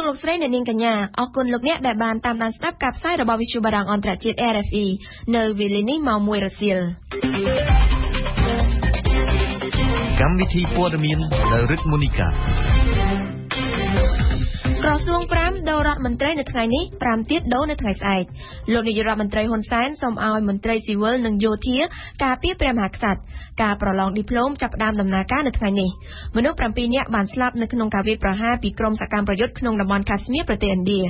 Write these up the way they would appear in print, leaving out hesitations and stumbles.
លោកស្រីអ្នកនាងកញ្ញាអរគុណលោកអ្នកដែលបានតាមដានស្ដាប់ការផ្សាយរបស់វិទ្យុបារាំងអន្តរជាតិ RFE នៅវេលានេះម៉ោង 1 រសៀលកម្មវិធីព័ត៌មានដោយរិទ្ធមូនីកាក្រសួង5ដូររដ្ឋមន្ត្រីនៅថ្ងៃនេះ5ទៀតដូរនៅថ្ងៃស្អែកលោកនាយករដ្ឋមន្ត្រីហ៊ុនសែនសូមឲ្យមន្ត្រីស៊ីវិលនិងយោធាការពារព្រះមហាក្សត្រការប្រឡងឌីប្លូមចាប់ផ្ដើមដំណើរការនៅថ្ងៃនេះមនុស្ស7នាក់បានស្លាប់នៅក្នុងការវាយប្រហារពីក្រុមសកម្មប្រយុទ្ធក្នុងតំបន់កាស្មៀរប្រទេសឥណ្ឌា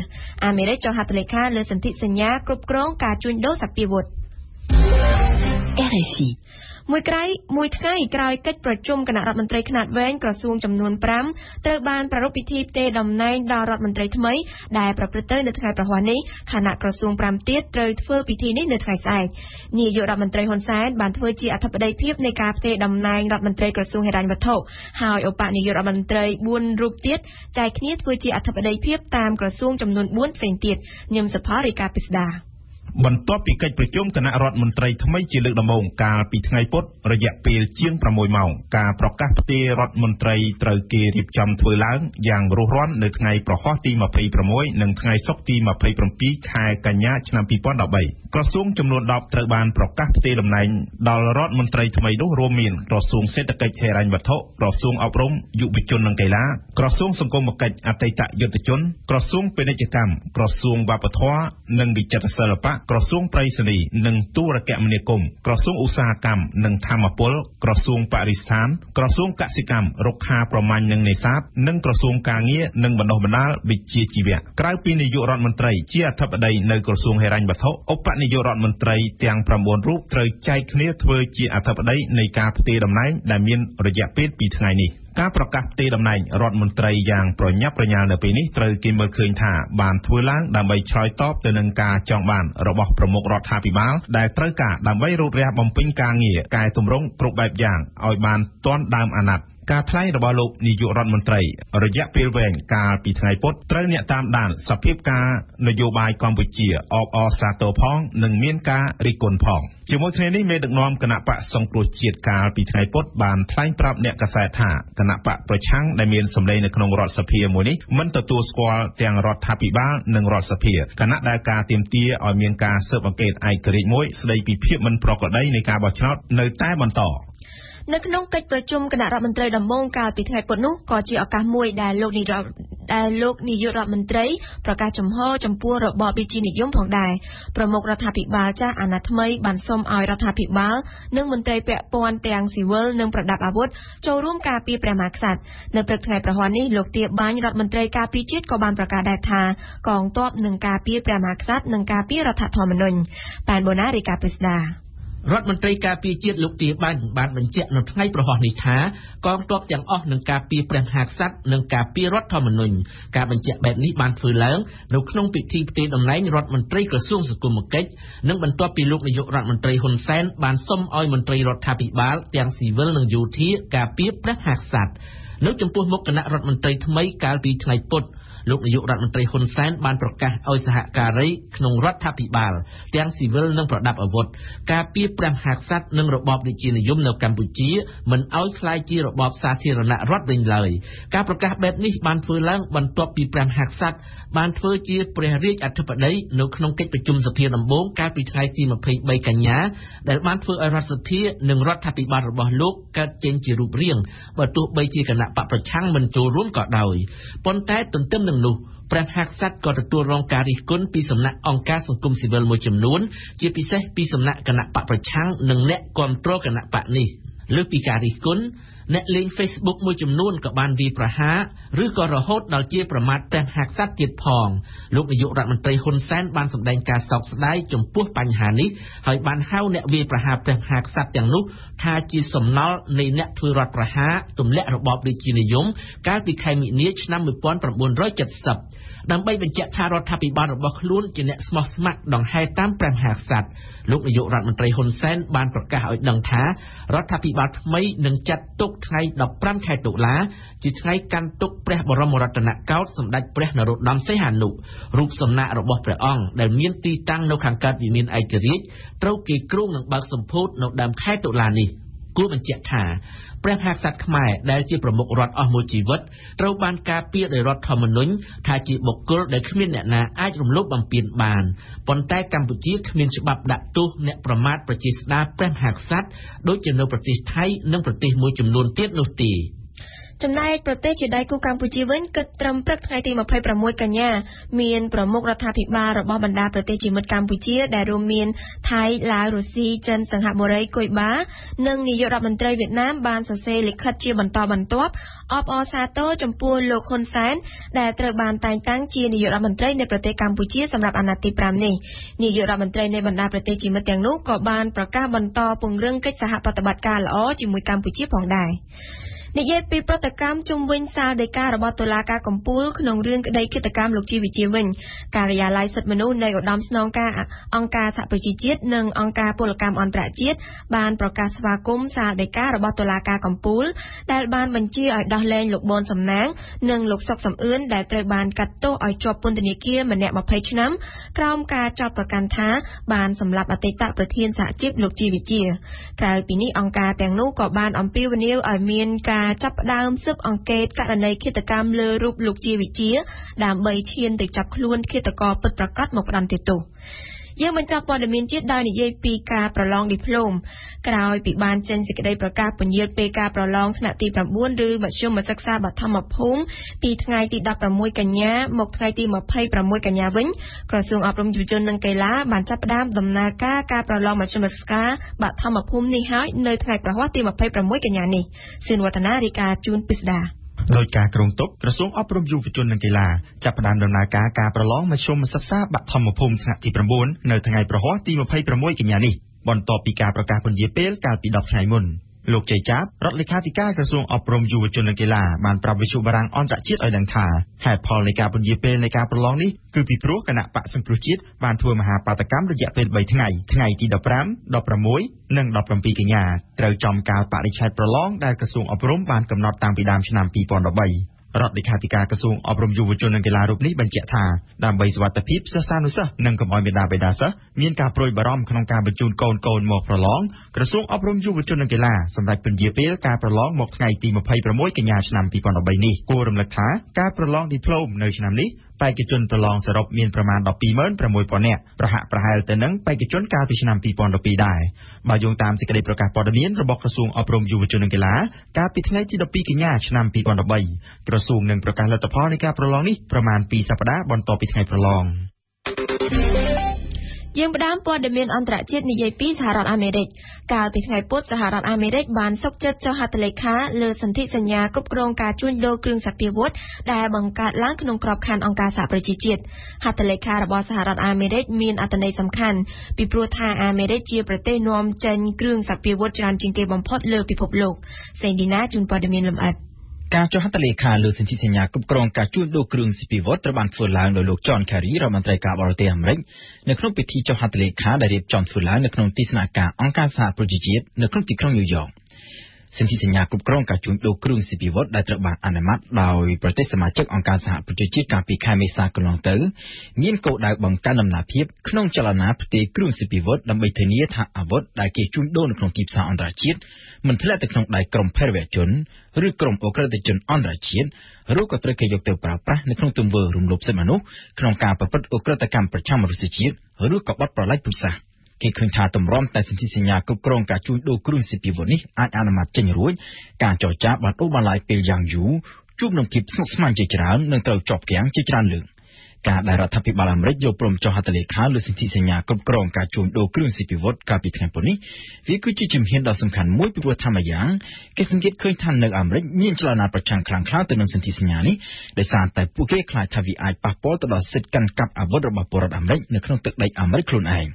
អាមេរិកចុះហត្ថលេខាលើសន្ធិសញ្ញាគ្រប់គ្រងការជួញដូរសព្វាវុធ RFE មួយថ្ងៃក្រោយកិច្ចប្រជុំគណៈរដ្ឋមន្ត្រីខ្នាតវែងក្រសួងចំនួន5ត្រូវបានប្រារព្ធពិធីផ្ទេរតំណែងដល់រដ្ឋមន្ត្រីថ្មីដែលប្រព្រឹត្តទៅនៅថ្ងៃប្រហ័សនេះគណៈក្រសួង5ទៀតត្រូវធ្វើពិធីនេះនៅថ្ងៃស្អែកនាយករដ្ឋមន្ត្រីហ៊ុនសែនបានធ្វើជាអធិបតីភាពនៃការផ្ទេរតំណែងរដ្ឋមន្ត្រីក្រសួងហិរញ្ញវត្ថុហើយឧបនាយករដ្ឋមន្ត្រី4រូបទៀតចែកគ្នាធ្វើជាអធិបតីភាពតាមក្រសួងចំនួន4ផ្សេងទៀតញឹមសុផារាយការណ៍ពីស្ដារបន្ទាប់ពីកិច្ចប្រជុំគណៈរដ្ឋមន្ត្រីថ្មីជាលើកដំបូងកាលពីថ្ងៃពុធរយៈពេលជាង6ម៉ោងការប្រកាសផ្ទេររដ្ឋមន្ត្រីត្រូវគេរៀបចំធ្វើឡើងយ៉ាងរស់រាន់នៅថ្ងៃប្រហ័សទី26និងថ្ងៃសុក្រទី27ខែកញ្ញាឆ្នាំ2013ក្រសួងចំនួន10ត្រូវបានប្រកាសផ្ទេរតំណែងដល់រដ្ឋមន្ត្រីថ្មីនោះរួមមានក្រសួងសេដ្ឋកិច្ចហិរញ្ញវត្ថុក្រសួងអប់រំយុវជននិងកីឡាក្រសួងសង្គមគិច្ចអតីតយុទ្ធជនក្រសួងពាណិជ្ជកម្មក្រសួងវប្បធម៌និងវិចិត្រសិល្បៈក្រសួងប្រៃសណីនិងទូរគមនាគមន៍ក្រសួងឧស្សាហកម្មនិងធម្មពលក្រសួងបរិស្ថានក្រសួងកសិកម្មរុក្ខាប្រមាញ់និងនេសាទនិងក្រសួងការងារនិងបណ្ដុះបណ្ដាលវិជ្ជាជីវៈក្រៅពីនាយករដ្ឋមន្ត្រីជាអធិបតីនៅក្រសួងហិរញ្ញវត្ថុឧបនាយករដ្ឋមន្ត្រីទាំង9រូបត្រូវចែកគ្នាធ្វើជាអធិបតីនៃការផ្ទេរតំណែងដែលមានរយៈពេល2ថ្ងៃនេះការប្រកាសផ្ទេរតំណែងរដ្ឋមន្ត្រីយ៉ាងប្រញាប់ប្រញាល់នៅពេលនេះត្រូវគេមើលឃើញថាបានធ្វើឡើងដើម្បីឆ្លើយតបទៅនឹងការចង់បានរបស់ប្រមុខរដ្ឋាភិបាលដែលត្រូវការដើម្បីរូតរះបំពេញការងារកែទម្រង់គ្រប់បែបយ៉ាងឲ្យបានទាន់ដើមអាណត្តិការថ្លែងរបស់លោកនាយករដ្ឋមន្ត្រីរយៈពេលវែងកាលពីថ្ងៃពុធត្រូវអ្នកតាមដានសភាពការនយោបាយកម្ពុជាអបអរសាទរផងនិងមានការរិះគន់ផងជាមួយគ្នានេះមេដឹកនាំគណៈបកសង្គ្រោះជាតិកាលពីថ្ងៃពុធបានថ្លែងប្រាប់អ្នកកាសែតថាគណៈបកប្រឆាំងដែលមានសម្លេងនៅក្នុងរដ្ឋសភាមួយនេះមិនទទួលស្គាល់ទាំងរដ្ឋាភិបាលនិងរដ្ឋសភាគណៈដែលការទាមទារឲ្យមានការស៊ើបអង្កេតឯករាជ្យមួយស្ដីពីភាពមិនប្រក្រតីនៃការបោះឆ្នោតនៅតែបន្តនៅក្នុងកិច្ចប្រជុំគណៈរដ្ឋមន្ត្រីដំបូងកាលពីថ្ងៃពុធនោះក៏ជាឱកាសមួយដែលលោកនាយករដ្ឋមន្ត្រីប្រកាសចំហចំពោះរបបរាជានិយមផងដែរប្រមុខរដ្ឋាភិបាលចាស់អាណត្តិថ្មីបានសូមឲ្យរដ្ឋាភិបាលនិងមន្ត្រីពាក់ព័ន្ធទាំងស៊ីវិលនិងប្រដាប់អាវុធចូលរួមការពារព្រះមហាក្សត្រនៅព្រឹកថ្ងៃប្រហ័សនេះលោកទាបាញ់រដ្ឋមន្ត្រីការពារជាតិក៏បានប្រកាសដែរថាកងទ័ពនឹងការពារព្រះមហាក្សត្រនិងការពាររដ្ឋធម្មនុញ្ញប៉ែនបូណារាយការណ៍ពីស្ដាររដ្ឋមន្ត្រីការពារជាតិលោកទាបាញ់បានបញ្ជាក់នៅថ្ងៃប្រហ័សនេះថាកងទ័ពទាំងអស់នឹងការពារព្រះមហាក្សត្រនិងការពាររដ្ឋធម្មនុញ្ញការបញ្ជាក់បែបនេះបានធ្វើឡើងនៅក្នុងពិធីផ្ទេរតំណែងរដ្ឋមន្ត្រីក្រសួងសង្គមគិច្ចនិងបន្ទាប់ពីលោកនាយករដ្ឋមន្ត្រីហ៊ុនសែនបានសុំឲ្យមន្ត្រីរដ្ឋាភិបាលទាំងស៊ីវិលនិងយោធាការពារព្រះមហាក្សត្រនៅចំពោះមុខគណៈរដ្ឋមន្ត្រីថ្មីកាលពីថ្ងៃពុធលោកនាយករដ្ឋមន្ត្រីហ៊ុនសែនបានប្រកាសឲ្យសហការីក្នុងរដ្ឋាភិបាលទាំងស៊ីវិលនិងប្រដាប់អាវុធការពារព្រះមហាក្សត្រនិងរបបរាជានិយមនៅកម្ពុជាមិនឲ្យក្លាយជារបបសាធារណរដ្ឋវិញឡើយការប្រកាសបែបនេះបានធ្វើឡើងបន្ទាប់ពីព្រះមហាក្សត្របានធ្វើជាព្រះរាជអធិបតីនៅក្នុងកិច្ចប្រជុំសភាដំបូងកាលពីថ្ងៃទី23កញ្ញាដែលបានធ្វើឲ្យរដ្ឋសភានិងរដ្ឋាភិបាលរបស់លោកកើតចេញជារូបរាងបើទោះបីជាគណៈបកប្រឆាំងមិនចូលរួមក៏ដោយប៉ុន្តែទន្ទឹមនឹងនោះព្រះមហាក្សត្រក៏ទទួលរងការរិះគន់ពីសំណាក់អង្គការសង្គមស៊ីវិលមួយចំនួនជាពិសេសពីសំណាក់គណៈបកប្រឆាំងនិងអ្នកគាំទ្រគណៈបកនេះលើសពីការរិះគន់អ្នកលេង Facebook មួយចំនួនក៏បានវាយប្រហារឬក៏រហូតដល់ជាប្រមាថព្រះមហាក្សត្រទៀតផងលោកនាយករដ្ឋមន្ត្រីហ៊ុនសែនបានសម្ដែងការសោកស្ដាយចំពោះបញ្ហានេះហើយបានហៅអ្នកវាយប្រហារព្រះមហាក្សត្រទាំងនោះថាជាសំណល់នៃអ្នកធ្វើរដ្ឋប្រហារទម្លាក់របបរាជានិយមកាលពីខែមិនិនាឆ្នាំ1970ដើម្បីបញ្ជាក់ថារដ្ឋាភិបាលរបស់ខ្លួនជាអ្នកស្មោះស្ម័គ្រដង្ហែតាមព្រះមហាក្សត្រលោកនាយករដ្ឋមន្ត្រីហ៊ុនសែនបានប្រកាសឲ្យដឹងថារដ្ឋាភិបាលថ្មីនឹងចាត់ទុកថ្ងៃ15ខែតុលាជាថ្ងៃកាន់ទុក្ខព្រះបរមរតនកោដ្ឋសម្ដេចព្រះនរោត្តមសីហនុរូបសំណាករបស់ព្រះអង្គដែលមានទីតាំងនៅខាងកើតវិមានឯករាជ្យត្រូវគេគ្រោងនឹងបើកសម្ពោធនៅដើមខែតុលានេះ គួរបញ្ជាក់ថាព្រះមហាក្សត្រខ្មែរដែលជាប្រមុខរដ្ឋអស់មួយជីវិតត្រូវបានការពារដោយរដ្ឋធម្មនុញ្ញថាជាបុគ្គលដែលគ្មានអ្នកណាអាចរំលោភបំពានបានប៉ុន្តែកម្ពុជាគ្មានច្បាប់ដាក់ទោសអ្នកប្រមាថប្រជាស្ដារព្រះមហាក្សត្រដូចជានៅប្រទេសថៃនិងប្រទេសមួយចំនួនទៀតនោះទេចំណែកប្រទេសជាដៃគូកម្ពុជាវិញគិតត្រឹមព្រឹកថ្ងៃទី26កញ្ញាមានប្រមុខរដ្ឋាភិបាលរបស់បណ្ដាប្រទេសជាមិត្តកម្ពុជាដែលរួមមានថៃឡាវរុស្ស៊ីចិនសិង្ហបុរីគុយបានិងនាយករដ្ឋមន្ត្រីវៀតណាមបានសរសេរលិខិតជាបន្តបន្ទាប់អបអរសាទរចំពោះលោកហ៊ុនសែនដែលត្រូវបានតែងតាំងជានាយករដ្ឋមន្ត្រីនៃប្រទេសកម្ពុជាសម្រាប់អាណត្តិទី5នេះនាយករដ្ឋមន្ត្រីនៃបណ្ដាប្រទេសជាមិត្តទាំងនោះក៏បានប្រកាសបន្តពង្រឹងកិច្ចសហប្រតិបត្តិការល្អជាមួយកម្ពុជាផងដែរនិយាយពីប្រតិកម្មជុំវិញសាលដីការបស់តុលាការកំពូលក្នុងរឿងក្តីឃាតកម្មលោកជីវវិជាវិញការិយាល័យសិទ្ធិមនុស្សនៃឧត្តមស្នងការអង្គការសហប្រជាជាតិនិងអង្គការពលកម្មអន្តរជាតិបានប្រកាសស្វាគមន៍សាលដីការបស់តុលាការកំពូលដែលបានបញ្ជាឲ្យដោះលែងលោកប៊ុនសំណាងនិងលោកសុកសំអឿនដែលត្រូវបានកាត់ទោសឲ្យជាប់ពន្ធនាគារម្នាក់20ឆ្នាំក្រោមការចោទប្រកាន់ថាបានសម្លាប់អតីតប្រធានសហជីពលោកជីវវិជាក្រៅពីនេះអង្គការទាំងនោះក៏បានអំពាវនាវឲ្យមានការចាប់ផ្ដើមស៊ើបអង្កេតករណីឃាតកម្មលើរូបលោកជីវវិជាដើម្បីឈានទៅចាប់ខ្លួនឃាតករពិតប្រាកដមកផ្ដន្ទាទោសយើងបញ្ចប់ព័ត៌មានជាតិដោយនិយាយពីការប្រឡងឌីប្លូមក្រោយពីបានចេញសេចក្តីប្រកាសពន្យាលពេលការប្រឡងថ្នាក់ទី9ឬមធ្យមសិក្សាបឋមភូមិពីថ្ងៃទី16កញ្ញាមកថ្ងៃទី26កញ្ញាវិញក្រសួងអប់រំយុវជននិងកីឡាបានចាប់ផ្ដើមដំណើរការប្រឡងមធ្យមសិក្សាបឋមភូមិនេះហើយនៅថ្ងៃប្រហ័សទី26កញ្ញានេះសឿនវឌ្ឍនារាយការណ៍ជូនពិស្ដាដោយការគ្រងទុកក្រសួងអប់រំយុវជននិងកីឡាចាប់ផ្ដើមដំណើរការប្រឡងមធ្យមសិក្សាបឋមភូមិថ្នាក់ទី9នៅថ្ងៃប្រហ័សទី26កញ្ញានេះបន្ទាប់ពីការប្រកាសពន្យាពេលកាលពី10ថ្ងៃមុនលោកជ័យចាបរដ្ឋលេខាធិការក្រសួងអប់រំយុវជននិងកីឡាបានប្រាប់វិទ្យុបារាំងអន្តរជាតិឲ្យដឹងថាហេតុផលនៃការពន្យាពេលនៃការប្រឡងនេះគឺពីព្រោះគណៈបកសង្គ្រោះជាតិបានធ្វើមហាបាតកម្មរយៈពេល3ថ្ងៃថ្ងៃទី15 16និង17កញ្ញាត្រូវចំកាលបរិច្ឆេទប្រឡងដែលក្រសួងអប់រំបានកំណត់តាំងពីដើមឆ្នាំ2013រដ្ឋលេខាធិការក្រសួងអប់រំយុវជននិងកីឡារូបនេះបញ្ជាក់ថាដើម្បីសុវត្ថិភាពសិស្សានុសិស្សនិងកុំឲ្យមាតាបិតាសិស្សមានការព្រួយបារម្ភក្នុងការបញ្ជូនកូនមកប្រឡងក្រសួងអប់រំយុវជននិងកីឡាសម្រាប់ពន្យាពេលការប្រឡងមកថ្ងៃទី26កញ្ញាឆ្នាំ2013នេះគួររំលឹកថាការប្រឡងឌីប្លូមនៅឆ្នាំនេះបេក្ខជនប្រឡងសរុបមានប្រមាណ 126,000 នាក់ប្រហាក់ប្រហែលទៅនឹងបេក្ខជនកាលពីឆ្នាំ2012ដែរបើយោងតាមសេចក្តីប្រកាសព័ត៌មានរបស់ក្រសួងអប់រំយុវជននិងកីឡាកាលពីថ្ងៃទី12កញ្ញាឆ្នាំ2013ក្រសួងនឹងប្រកាសលទ្ធផលនៃការប្រឡងនេះប្រមាណ2សប្តាហ៍បន្ទាប់ពីថ្ងៃប្រឡងយើងផ្ដើមព័ត៌មានអន្តរជាតិនិយាយពីសហរដ្ឋអាមេរិកកាលពីថ្ងៃពុធសហរដ្ឋអាមេរិកបានសុកចិត្តចុះហត្ថលេខាលើសន្ធិសញ្ញាគ្រប់គ្រងការជួញដូរគ្រឿងសព្វាវុធដែលបង្កើតឡើងក្នុងក្របខ័ណ្ឌអង្គការសហប្រជាជាតិហត្ថលេខារបស់សហរដ្ឋអាមេរិកមានអត្ថន័យសំខាន់ពីព្រោះថាអាមេរិកជាប្រទេសនាំចេញគ្រឿងសព្វាវុធច្រើនជាងគេបំផុតលើពិភពលោកសេងឌីណាជូនព័ត៌មានលម្អិតការចុះហត្ថលេខាលើសន្ធិសញ្ញាគ្រប់គ្រងការជួញដូរគ្រឿងសព្វាវុធត្រូវបានធ្វើឡើងដោយលោក John Kerry រដ្ឋមន្ត្រីការបរទេសអាមេរិកនៅក្នុងពិធីចុះហត្ថលេខាដែលរៀបចំធ្វើឡើងនៅក្នុងទីស្នាក់ការអង្គការសហប្រជាជាតិនៅក្នុងទីក្រុងញូវយ៉កសន្ធិសញ្ញាគ្រប់គ្រងការជួញដូរគ្រឿងសព្វាវុធដែលត្រូវបានអនុម័តដោយប្រទេសសមាជិកអង្គការសហប្រជាជាតិកាលពីខែមេសាកន្លងទៅមានគោលដៅបង្កើនដំណាភៀបក្នុងចលនាផ្ទេរគ្រឿងសព្វាវុធដើម្បីធានាថាអាវុធដែលគេជួញដូរនៅក្នុងទីផ្សារអន្តរជាតិមិនធ្លាក់ទៅក្នុងដៃក្រុមភេរវជនឬក្រុមអ ுக ្រិតជនអន្តរជាតិឬក៏ត្រូវគេយកទៅប្រើប្រាស់នៅក្នុងទង្វើរំលោភសិទ្ធិមនុស្សក្នុងការប្រព្រឹត្តអ ுக ្រិតកម្មប្រឆាំងមនុស្សជាតិឬក៏បទប្រល័យពូជសាសន៍គេឃើញថាតម្រាំតែសន្ធិសញ្ញាគ្រប់គ្រងការជួញដូរគ្រឿងសព្វាវុធនេះអាចអនុម័តចេញរួចការចរចាបានអូសបន្លាយពេលយ៉ាងយូរជួបនឹងភាពស្មុគស្មាញជាច្រើននិងត្រូវជាប់គាំងជាច្រើនលើកការដែលរដ្ឋាភិបាលអាមេរិកយកព្រមចុះហត្ថលេខាលើសន្ធិសញ្ញាគ្រប់គ្រងការជួញដូរគ្រឿងសព្វាវុធកាលពីថ្ងៃពុធនេះវាគឺជាជំហានដ៏សំខាន់មួយពីព្រោះថាម្យ៉ាងគេសង្កេតឃើញថានៅអាមេរិកមានចលនាប្រឆាំងខ្លាំងក្លាទៅនឹងសន្ធិសញ្ញានេះដោយសារតែពួកគេខ្លាចថាវាអាចប៉ះពាល់ទៅដល់សិទ្ធិកាន់កាប់អាវុធរបស់ពលរដ្ឋអាមេរិកនៅក្នុងទឹកដីអាមេរិកខ្លួនឯង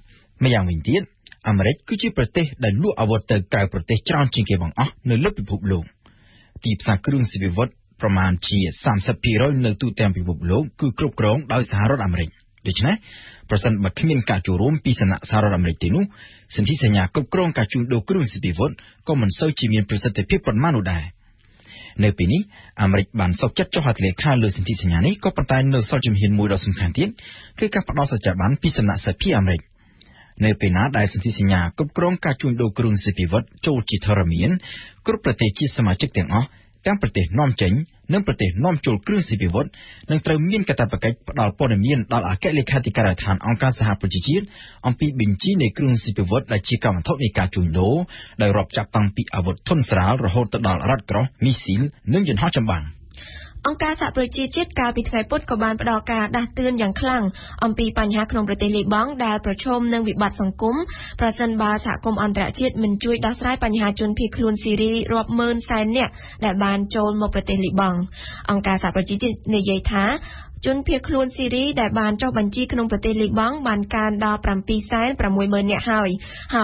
ម្យ៉ាងវិញទៀតអាមេរិកគឺជាប្រទេសដែលលក់អាវុធទៅក្រៅប្រទេសច្រើនជាងគេបង្អស់នៅលើពិភពលោកទីផ្សារគ្រឿងសព្វាវុធប្រមាណជា 30% នៅទូទាំងពិភពលោកគឺគ្រប់គ្រងដោយសហរដ្ឋអាមេរិកដូច្នេះប្រសិនបើគ្មានការចូលរួមពីសំណាក់សហរដ្ឋអាមេរិកទេនោះសន្ធិសញ្ញាគ្រប់គ្រងការជួញដូរគ្រឿងសព្វាវុធក៏មិនសូវជាមានប្រសិទ្ធភាពប៉ុន្មាននោះដែរនៅពេលនេះអាមេរិកបានសុខចិត្តចុះហត្ថលេខាលើសន្ធិសញ្ញានេះក៏ប៉ុន្តែនៅសល់ជំហានមួយដ៏សំខាន់ទៀតគឺការផ្ដល់សច្ចាប័នពីសំណាក់សភាអាមេរិក នៅពេលណាដែលសន្ធិសញ្ញាគ្រប់គ្រងការជួញដូរគ្រឿងសព្វវត្ថុចូលជាធរមានគ្រប់ប្រទេសជាសមាជិកទាំងអស់ទាំងប្រទេសនាំចេញនិងប្រទេសនាំចូលគ្រឿងសព្វវត្ថុនឹងត្រូវមានកាតព្វកិច្ចផ្ដល់ព័ត៌មានដល់អគ្គលេខាធិការដ្ឋានអង្គការសហប្រជាជាតិអំពីបញ្ជីនៃគ្រឿងសព្វវត្ថុដែលជាកម្មវត្ថុនៃការជួញដូរដោយរាប់ចាប់តាំងពីអាវុធធុនស្រាលរហូតទៅដល់រ៉ាត់ក្រោះមីស៊ីលនិងយន្តហោះចម្បាំងអង្គការសហប្រជាជាតិកាលពីថ្ងៃពុធក៏បានផ្ដល់ការដាស់តឿនយ៉ាងខ្លាំងអំពីបញ្ហាក្នុងប្រទេសលីបង់ដែលប្រឈមនឹងវិបត្តិសង្គមប្រសិនបើសហគមន៍អន្តរជាតិមិនជួយដោះស្រាយបញ្ហាជនភៀសខ្លួនស៊ីរីរាប់ម៉ឺនសែននាក់ដែលបានចូលមកប្រទេសលីបង់អង្គការសហប្រជាជាតិនិយាយថាជនភៀសខ្លួនស៊ីរីដែលបានចុះបញ្ជីក្នុងប្រទេសលីបង់បានកើនដល់ 760,000 នាក់ហើ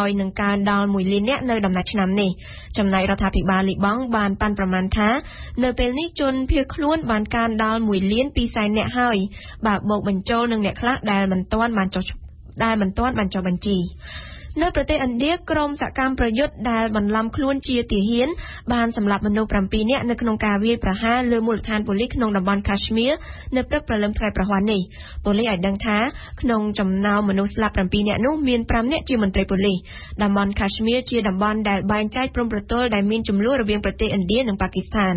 យនឹងកើនដល់ 1 លាននាក់នៅដំណាច់ឆ្នាំនេះចំណែករដ្ឋាភិបាលលីបង់បានប៉ាន់ប្រមាណថានៅពេលនេះជនភៀសខ្លួនបានកើនដល់ 1 លាន 2 សែននាក់ហើយបើបូកបញ្ចូលនឹងអ្នកខ្លះដែលមិនទាន់បានចុះបញ្ជីនៅប្រទេសឥណ្ឌាក្រុមសកម្មប្រយុទ្ធដែលបន្លំខ្លួនជាទាហានបានសម្លាប់មនុស្ស 7 នាក់នៅក្នុងការវាយប្រហារលើមូលដ្ឋានប៉ូលីសក្នុងតំបន់ Kashmir នៅព្រឹកព្រលឹមថ្ងៃប្រហ័ននេះប៉ូលីសឲ្យដឹងថាក្នុងចំណោមមនុស្សស្លាប់ 7 នាក់នោះមាន 5 នាក់ជាមន្ត្រីប៉ូលីសតំបន់ Kashmir ជាតំបន់ដែលបែងចែកព្រំប្រទល់ដែលមានជម្លោះរវាងប្រទេសឥណ្ឌានិងប៉ាគីស្ថាន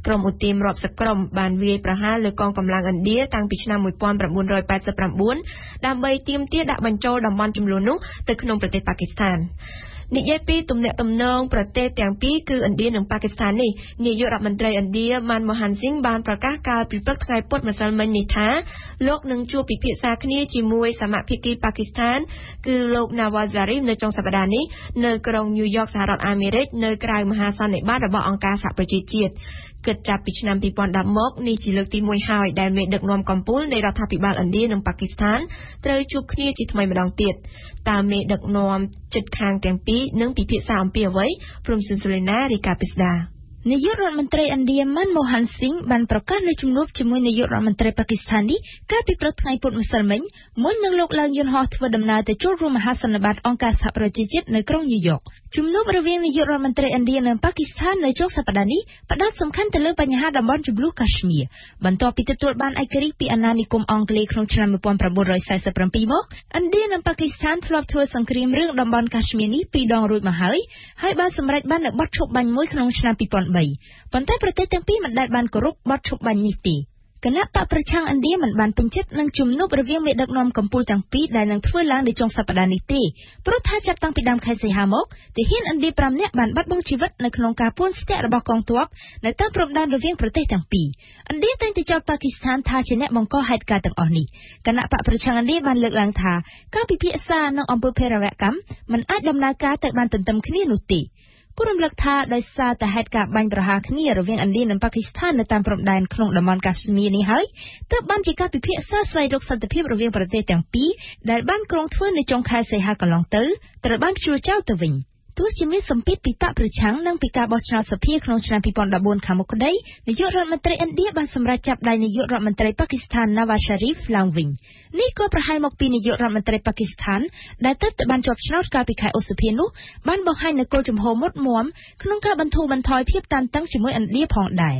ក្រុមឧទាមរាប់សិបក្រុមបានវាយប្រហារលើកងកម្លាំងឥណ្ឌាតាំងពីឆ្នាំ 1989 ដើម្បីទាមទារដាក់បញ្ចូលតំបន់ជម្លោះនោះទៅក្នុងប្រទេសប៉ាគីស្ថាននិយាយពីទំនាក់ទំនងប្រទេសទាំងពីរគឺឥណ្ឌានិងប៉ាគីស្ថាននេះនាយករដ្ឋមន្ត្រីឥណ្ឌាម៉ាន់ម៉ូហាន់ស៊ីងបានប្រកាសកាលពីព្រឹកថ្ងៃពុធម្សិលមិញនេះថាលោកនឹងជួបពិភាក្សាគ្នាជាមួយសមាភិកីប៉ាគីស្ថានគឺលោក Nawaz Sharif នៅចុងសប្តាហ៍នេះនៅក្រុងញូវយ៉កសហរដ្ឋអាមេរិកនៅក្រៅមហាសន្និបាតរបស់អង្គការសហប្រជាជាតិគិតចាប់ពីឆ្នាំ 2010 មកនេះជាលើកទី 1 ហើយដែលមេដឹកនាំកម្ពុជានៃរដ្ឋាភិបាលឥណ្ឌានិងប៉ាគីស្ថានត្រូវជួបគ្នាជាថ្មីម្ដងទៀតតើមេដឹកនាំជិតខាងទាំងពីរនឹងពិភាក្សាអំពីអ្វីព្រមស៊ុនស៊ូលេណារីកាពីស្ដានាយករដ្ឋមន្ត្រីឥណ្ឌាម៉ាន់ម៉ូហាន់ស៊ីងបានប្រកាសនៅជំនួបជាមួយនាយករដ្ឋមន្ត្រីប៉ាគីស្ថាននេះកាលពីព្រឹកថ្ងៃពុធម្សិលមិញមុននឹងលោកឡើងយន្តហោះធ្វើដំណើរទៅចូលរួមមហាសន្និបាតអង្គការសហប្រជាជាតិនៅក្រុងញូវយ៉កជំនួបរវាងនាយករដ្ឋមន្ត្រីឥណ្ឌានិងប៉ាគីស្ថាននៅចុងសប្តាហ៍នេះផ្ដោតសំខាន់ទៅលើបញ្ហាតំបន់ជម្លោះកាಶ್មៀរបន្ទាប់ពីទទួលបានឯករាជ្យពីអាណានិគមអង់គ្លេសក្នុងឆ្នាំ 1947 មកឥណ្ឌានិងប៉ាគីស្ថានធ្លាប់ធ្វើសង្គ្រាមរឿងតំបន់កាಶ್មៀរនេះ2 ដងរួចមកហើយបានសម្រេចបាននូវបទឈប់បាញ់មួយក្នុងឆ្នាំ 2003 ប៉ុន្តែប្រទេសទាំងពីរមិនដែលបានគោរពបទឈប់បាញ់នេះទេគណៈបកប្រឆាំងឥណ្ឌាមិនបានពេញចិត្តនឹងជំនួបរវាងមេដឹកនាំកម្ពុជាទាំងពីរដែលនឹងធ្វើឡើងនៅចុងសប្តាហ៍នេះទេព្រោះថាចាប់តាំងពីដើមខែសីហាមកទាហានឥណ្ឌា 5 នាក់បានបាត់បង់ជីវិតនៅក្នុងការពួនស្ទាក់របស់កងទ័ពនៅតាមព្រំដែនរវាងប្រទេសទាំងពីរឥណ្ឌាតែងតែចោទប៉ាគីស្ថានថាជាអ្នកបង្កហេតុការណ៍ទាំងអស់នេះគណៈបកប្រឆាំងឥណ្ឌាបានលើកឡើងថាការពិភាក្សានឹងអំពើភេរវកម្មមិនអាចដំណើរការទៅបានទន្ទឹមគ្នានោះទេគូរំលឹកថាដោយសារតែហេតុការណ៍បាញ់ប្រហារគ្នារវាងឥណ្ឌានិងប៉ាគីស្ថាននៅតាមព្រំដែនក្នុងតំបន់កាಶ್មៀរនេះហើយទើបបានជាការពិភាក្សាស្វែងរកសន្តិភាពរវាងប្រទេសទាំងពីរដែលបានក្រុងធ្វើនៅចុងខែសីហាកន្លងទៅត្រូវបានព្យួរចោលទៅវិញទោះជាមានសម្ពាធពីបកប្រឆាំងនិងពីការបោះឆ្នោតសភាក្នុងឆ្នាំ 2014 ខាងមុខក្តីនាយករដ្ឋមន្ត្រីឥណ្ឌាបានសម្រេចចាប់ដៃនាយករដ្ឋមន្ត្រីប៉ាគីស្ថាន Nawaz Sharif ឡើងវិញនេះក៏ប្រហែលមកពីនាយករដ្ឋមន្ត្រីប៉ាគីស្ថានដែលទើបតែបានជាប់ឆ្នោតកាលពីខែឧសភានោះបានបង្ហាញនូវគោលជំហរមុតមមក្នុងការបន្ធូរបន្ថយភាពតានតឹងជាមួយឥណ្ឌាផងដែរ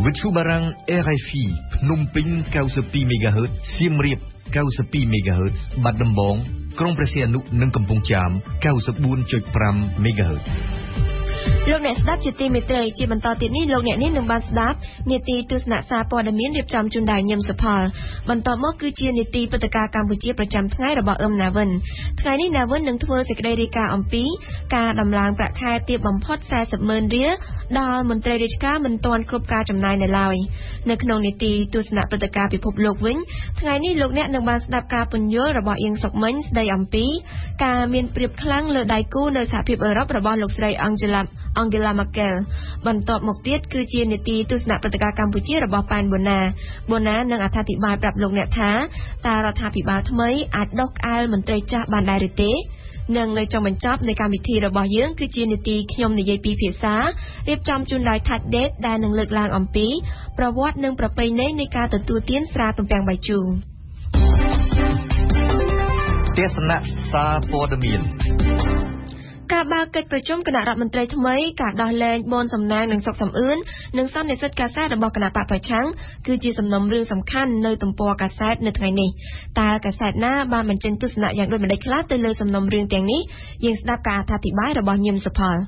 វិទ្យុបារាំង RFI ភ្នំពេញ 92 MHz សៀមរាប 92 MHz បាត់ដំបងក្រុងព្រះសីហនុនិងកំពង់ចាម 94.5 MHz លោកអ្នកស្ដាប់ជាទីមេត្រីជាបន្តទៀតនេះលោកអ្នកនេះនឹងបានស្ដាប់នាទីទស្សនៈសារព័ត៌មានរៀបចំជូនដោយញឹមសុផលបន្តមកគឺជានាទីព្រឹត្តិការណ៍កម្ពុជាប្រចាំថ្ងៃរបស់អឹមណាវិនថ្ងៃនេះណាវិននឹងធ្វើសេចក្តីរាយការណ៍អំពីការដំឡើងប្រាក់ខែទាបបំផុត 40,000 រៀលដល់មន្ត្រីរាជការមិនទាន់គ្រប់ការចំណាយនៅឡើយនៅក្នុងនាទីទស្សនៈព្រឹត្តិការណ៍ពិភពលោកវិញថ្ងៃនេះលោកអ្នកនឹងបានស្ដាប់ការពន្យល់របស់អៀងសុកមិញស្ដីអំពីការមានប្រៀបខ្លាំងលើដៃគូនៅសហភាពអឺរ៉ុបរបស់លោកស្រីAngela Merkel បន្ទាប់មកទៀតគឺជានីតិទស្សនៈព្រឹត្តិការណ៍កម្ពុជារបស់ប៉ែនបូណានឹងអត្ថាធិប្បាយប្រាប់លោកអ្នកថាតើរដ្ឋាភិបាលថ្មីអាចដោះក្អែលមន្ត្រីចាស់បានដែរឬទេនិងនៅចុងបញ្ចប់នៃកម្មវិធីរបស់យើងគឺជានីតិខ្ញុំនិយាយពីភាសារៀបចំជូនដោយ That Date ដែលនឹងលើកឡើងអំពីប្រវត្តិនិងប្រពៃណីនៃការទទួលទានស្រាទំពាំងបាយជូរ ទេសនៈសារព័ត៌មានការបើកកិច្ចប្រជុំគណៈរដ្ឋមន្ត្រីថ្មីការដោះលែងបនសំណាងនិងសុកសំអឿននិងសន្និសីទកាសែតរបស់គណៈបកប្រឆាំងគឺជាសំណុំរឿងសំខាន់នៅទំព័រកាសែតនៅថ្ងៃនេះតើកាសែតណាបានបញ្ចេញទស្សនៈយ៉ាងដូចម្តេចខ្លះទៅលើសំណុំរឿងទាំងនេះយើងស្ដាប់ការអធិប្បាយរបស់ញឹមសុផល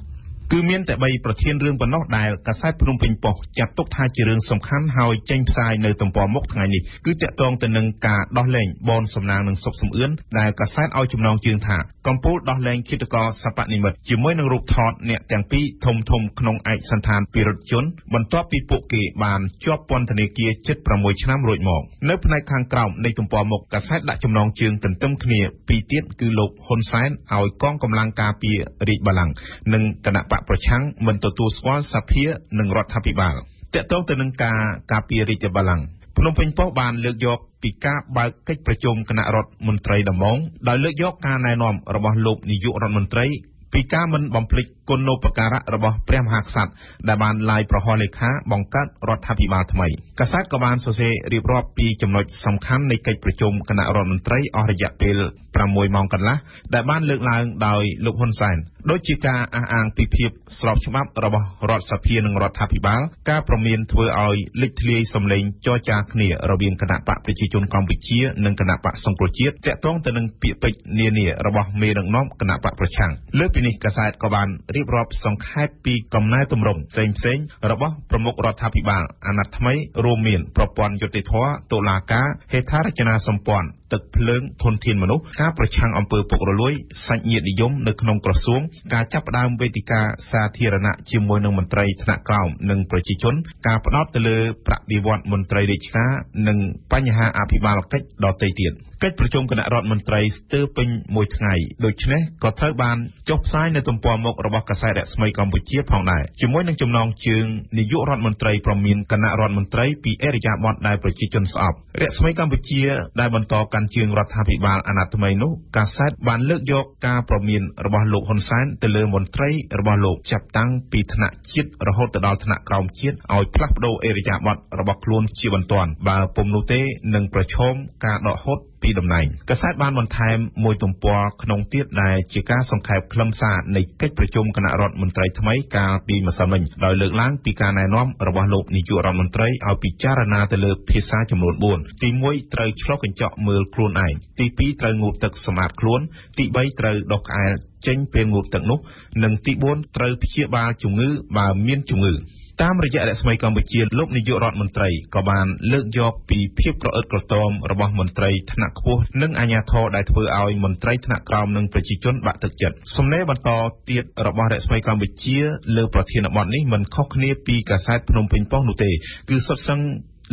គឺមានតែ3ប្រធានរឿងប៉ុណ្ណោះដែលកាសែតភ្នំពេញប៉ុស្តិ៍ចាត់ទុកថាជារឿងសំខាន់ហើយចេញផ្សាយនៅទំព័រមុខថ្ងៃនេះគឺតាក់ទងទៅនឹងការដោះលែងបនសំណាងនិងសុកសំអឿនដែលកាសែតឲ្យចំណងជើងថាកំពូលដោះលែងឃាតករសព្វនិមិត្តជាមួយនឹងរូបថតអ្នកទាំងពីរធំក្នុងឯកសណ្ឋានពិរុទ្ធជនបន្ទាប់ពីពួកគេបានជាប់ពន្ធនាគារជិត6ឆ្នាំរួចមកនៅផ្នែកខាងក្រោមនៃទំព័រមុខកាសែតដាក់ចំណងជើងទន្ទឹមគ្នាពីរទៀតគឺលោកហ៊ុនសែនឲ្យកងកម្លាំងការពាររាជបល្ល័ង្កនិងគណៈបកប្រឆាំងមិនទទួលស្គាល់សភានិងរដ្ឋាភិបាលតាក់ទងទៅនឹងការពាររាជបល្ល័ង្កភ្នំពេញប៉ុស្តិ៍បានលើកយកពីការបើកកិច្ចប្រជុំគណៈរដ្ឋមន្ត្រីដំបូងដោយលើកយកការណែនាំរបស់លោកនាយករដ្ឋមន្ត្រីពីការមិនបំភ្លេចគុណូបការៈរបស់ព្រះមហាក្សត្រដែលបានឡាយប្រហោះលេខាបង្កើតរដ្ឋាភិបាលថ្មីកាសែតក៏បានសរសេររៀបរាប់ពីចំណុចសំខាន់នៃកិច្ចប្រជុំគណៈរដ្ឋមន្ត្រីអស់រយៈពេល6ម៉ោងកន្លះដែលបានលើកឡើងដោយលោកហ៊ុនសែនដូចជាការអះអាងពីភាពស្របច្បាប់របស់រដ្ឋសភានិងរដ្ឋាភិបាលការព្រមានធ្វើឲ្យលេចធ្លាយសម្លេងចរចាគ្នារវាងគណៈបកប្រជាជនកម្ពុជានិងគណៈបកសង្គ្រោះជាតិតាក់ទងទៅនឹងពាក្យពេចន៍នានារបស់មេដឹកនាំគណៈបកប្រឆាំងលើពីនេះកាសែតក៏បានរៀបរាប់សង្ខេបពីកំណែទម្រង់ផ្សេងៗរបស់ប្រមុខរដ្ឋាភិបាលអាណត្តិថ្មីរួមមានប្រព័ន្ធយុត្តិធម៌តុលាការហេដ្ឋារចនាសម្ព័ន្ធទឹកភ្លើងធនធានមនុស្សការប្រឆាំងអំពើពុករលួយសាច់ញាតិនិយមនៅក្នុងក្រសួងការចាប់ផ្ដើមវេទិកាសាធារណៈជាមួយនឹងមន្ត្រីថ្នាក់ក្រោមនិងប្រជាជនការផ្ដោតទៅលើប្រាក់បៀវត្សមន្ត្រីរាជការនិងបញ្ហាអភិបាលកិច្ចដទៃទៀតកិច្ចប្រជុំគណៈរដ្ឋមន្ត្រីស្ទើរពេញមួយថ្ងៃដូច្នេះក៏ត្រូវបានចុះផ្សាយនៅទំព័រមុខរបស់កាសែតរស្មីកម្ពុជាផងដែរជាមួយនឹងចំណងជើងនាយករដ្ឋមន្ត្រីប្រមានគណៈរដ្ឋមន្ត្រីពីអរិយាប័ត្រដែលប្រជាជនស្អប់រស្មីកម្ពុជាដែលបន្តកាន់ជើងរដ្ឋាភិបាលអាណត្តិថ្មីនោះកាសែតបានលើកយកការប្រមានរបស់លោកហ៊ុនសែនទៅលើមន្ត្រីរបស់លោកចាប់តាំងពីថ្នាក់ជាតិរហូតទៅដល់ថ្នាក់ក្រោមជាតិឲ្យផ្លាស់ប្ដូរអរិយាប័ត្ររបស់ខ្លួនជាបន្ទាន់បើពុំនោះទេនឹងប្រឈមការដកហូតពីតំណែងកាសែតបានបន្ថែមមួយទំព័រក្នុងទៀតដែលជាការសង្ខេបខ្លឹមសារនៃកិច្ចប្រជុំគណៈរដ្ឋមន្ត្រីថ្មីកាលពីម្សិលមិញដោយលើកឡើងពីការណែនាំរបស់លោកនាយករដ្ឋមន្ត្រីឲ្យពិចារណាទៅលើភាសាចំនួន4ទី1ត្រូវឆ្លុះកញ្ចក់មើលខ្លួនឯងទី2ត្រូវងូតទឹកសម្អាតខ្លួនទី3ត្រូវដុសក្អែលចេញពេលងូតទឹកនោះនិងទី4ត្រូវព្យាបាលជំងឺបើមានជំងឺតាមរយៈរស្មីកម្ពុជាលោកនាយករដ្ឋមន្ត្រីក៏បានលើកយកពីភាពក្រអឺតក្រទមរបស់មន្ត្រីថ្នាក់ខ្ពស់និងអាជ្ញាធរដែលធ្វើឲ្យមន្ត្រីថ្នាក់ក្រោមនិងប្រជាជនបាក់ទឹកចិត្តសំណេរបន្តទៀតរបស់រស្មីកម្ពុជាលើប្រធានបទនេះមិនខុសគ្នាពីកាសែតភ្នំពេញប៉ុស្តិ៍នោះទេគឺសុទ្ធសឹង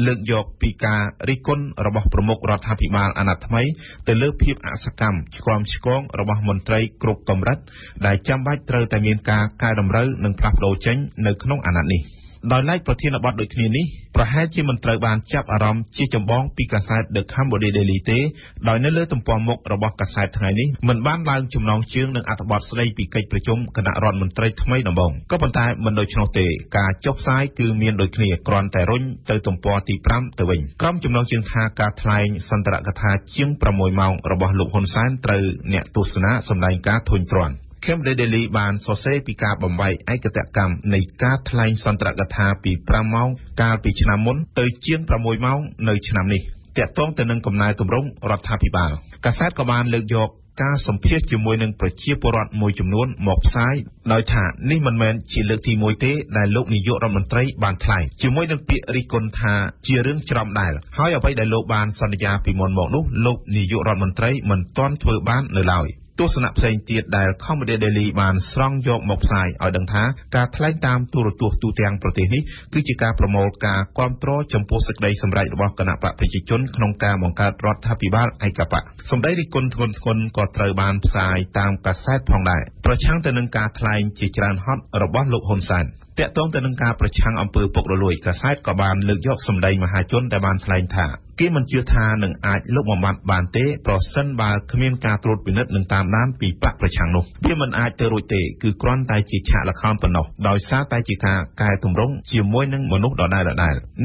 លើកយកពីការរិះគន់របស់ប្រមុខរដ្ឋាភិបាលអាណត្តិថ្មីទៅលើភាពអសកម្មឆ្គាំឆ្គងរបស់មន្ត្រីគ្រប់កម្រិតដែលចាំបាច់ត្រូវតែមានការកែតម្រូវនិងផ្លាស់ប្ដូរចេញនៅក្នុងអាណត្តិនេះដោយឡែកប្រធានបទដូចគ្នានេះប្រហែលជាមិនត្រូវបានចាប់អារម្មណ៍ជាចម្បងពីកាសែត The Cambodia Daily ទេដោយនៅលើទំព័រមុខរបស់កាសែតថ្ងៃនេះមិនបានឡើងចំណងជើងនឹងអត្ថបទស្ដីពីកិច្ចប្រជុំគណៈរដ្ឋមន្ត្រីថ្មីដំបូងក៏ប៉ុន្តែមិនដូច្នោះទេការចុះផ្សាយគឺមានដូចគ្នាគ្រាន់តែរុញទៅទំព័រទី5ទៅវិញក្រុមចំណងជើងថាការថ្លែងសន្ទរកថាជាង6ម៉ោងរបស់លោកហ៊ុនសែនត្រូវអ្នកទស្សនាសម្ដែងការធុញទ្រាន់Cambodia Daily បានសរសេរពីការបំបែកឯកតកម្មនៃការថ្លែងសន្ទរកថាពី5ម៉ោងកាលពីឆ្នាំមុនទៅជាង6ម៉ោងនៅឆ្នាំនេះទាក់ទងទៅនឹងកំណែទម្រង់រដ្ឋាភិបាលកាសែតក៏បានលើកយកការសម្ភាសជាមួយនឹងប្រជាពលរដ្ឋមួយចំនួនមកផ្សាយដោយថានេះមិនមែនជាលើកទី1ទេដែលលោកនាយករដ្ឋមន្ត្រីបានថ្លែងជាមួយនឹងពាក្យរិះគន់ថាជារឿងច្រំដែលហើយអ្វីដែលលោកបានសន្យាពីមុនមកនោះលោកនាយករដ្ឋមន្ត្រីមិនទាន់ធ្វើបាននៅឡើយទស្សនៈផ្សេងទៀតដែល Cambodia Daily បានស្រង់យកមកផ្សាយឲ្យដឹងថាការថ្លែងតាមទូរទស្សន៍ទូទាំងប្រទេសនេះគឺជាការប្រមូលការគាំទ្រចំពោះសេចក្តីសម្រេចរបស់គណៈបកប្រជាជនក្នុងការបង្កើតរដ្ឋាភិបាលឯកបកសម្ដីរិះគន់ធ្ងន់ធ្ងរក៏ត្រូវបានផ្សាយតាមកាសែតផងដែរប្រឆាំងទៅនឹងការថ្លែងជាច្រើនហត់របស់លោកហ៊ុនសែនតាក់ទងទៅនឹងការប្រឆាំងអំពើពុករលួយកាសែតក៏បានលើកយកសម្ដីមហាជនដែលបានថ្លែងថា គេមិនជឿថានឹងអាចលុបបំបាត់បានទេប្រសិនបើគ្មានការត្រួតពិនិត្យនិងតាមដានពីបកប្រឆាំងនោះវាមិនអាចទៅរួចទេគឺគ្រាន់តែជាឆាកល្ខោនប៉ុណ្ណោះដោយសារតែជាការកែតម្រង់ជាមួយនឹងមនុស្សដដែល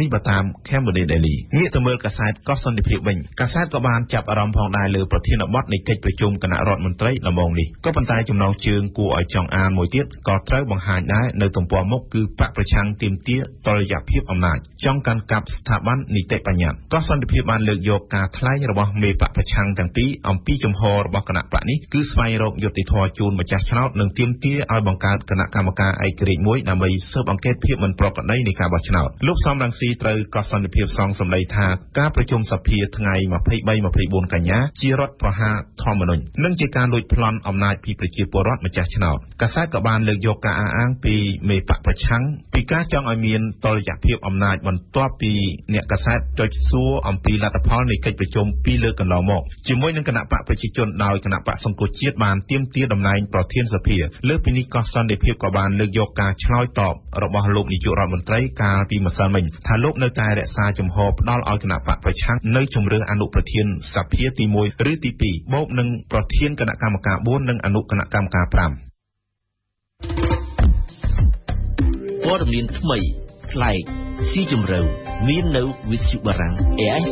នេះបើតាម Cambodia Daily ងាកទៅមើលកាសែតកោះសន្តិភាពវិញកាសែតក៏បានចាប់អារម្មណ៍ផងដែរលើប្រធានបទនៃកិច្ចប្រជុំគណៈរដ្ឋមន្ត្រីដំបូងនេះក៏ប៉ុន្តែចំណងជើងគួរឲ្យចង់អានមួយទៀតក៏ត្រូវបង្ហាញដែរនៅទំព័រមុខគឺបកប្រឆាំងទាមទារតុល្យភាពអំណាចចង់កាន់កាប់ស្ថាប័ននីតិបញ្ញត្តិកោះសន្តិភាពបានលើកយកការថ្លែងរបស់មេបកប្រឆាំងទាំងពីរអំពីជំហររបស់គណៈបកនេះគឺស្វែងរកយុត្តិធម៌ជូនម្ចាស់ឆ្នោតនិងទាមទារឲ្យបង្កើតគណៈកម្មការឯករាជ្យមួយដើម្បីស៊ើបអង្កេតភាពមិនប្រក្រតីនៃការបោះឆ្នោតលោកសំរងស៊ីត្រូវកោះសន្តិភាពសងសម្ដីថាការប្រជុំសភាថ្ងៃ23-24 កញ្ញាជារដ្ឋប្រហារធម្មនុញ្ញនិងជាការលួចប្លន់អំណាចពីប្រជាពលរដ្ឋម្ចាស់ឆ្នោតកាសែតក៏បានលើកយកការអះអាងពីមេបកប្រឆាំងពីការចង់ឲ្យមានតុល្យភាពអំណាចបន្ទាប់ពីអ្នកកាសែតចុចសួរអំពីលទ្ធផលនៃកិច្ចប្រជុំពីរលើកកន្លងមកជាមួយនឹងគណៈបកប្រជាជនដោយគណៈបកសង្គ្រោះជាតិបានទាមទារតំណែងប្រធានសភាលើពីនេះកោះសន្តិភាពក៏បានលើកយកការឆ្លើយតបរបស់លោកនាយករដ្ឋមន្ត្រីកាលពីម្សិលមិញថាលោកនៅតែរក្សាជំហរផ្ដល់ឲ្យគណៈបកប្រឆាំងនៅជំរឿសអនុប្រធានសភាទី1ឬទី2បូកនឹងប្រធានគណៈកម្មការ4និងអនុគណៈកម្មការ5ព័ត៌មានថ្មីប្លែកស៊ីជម្រៅមាននៅវិទ្យុបារាំង AIC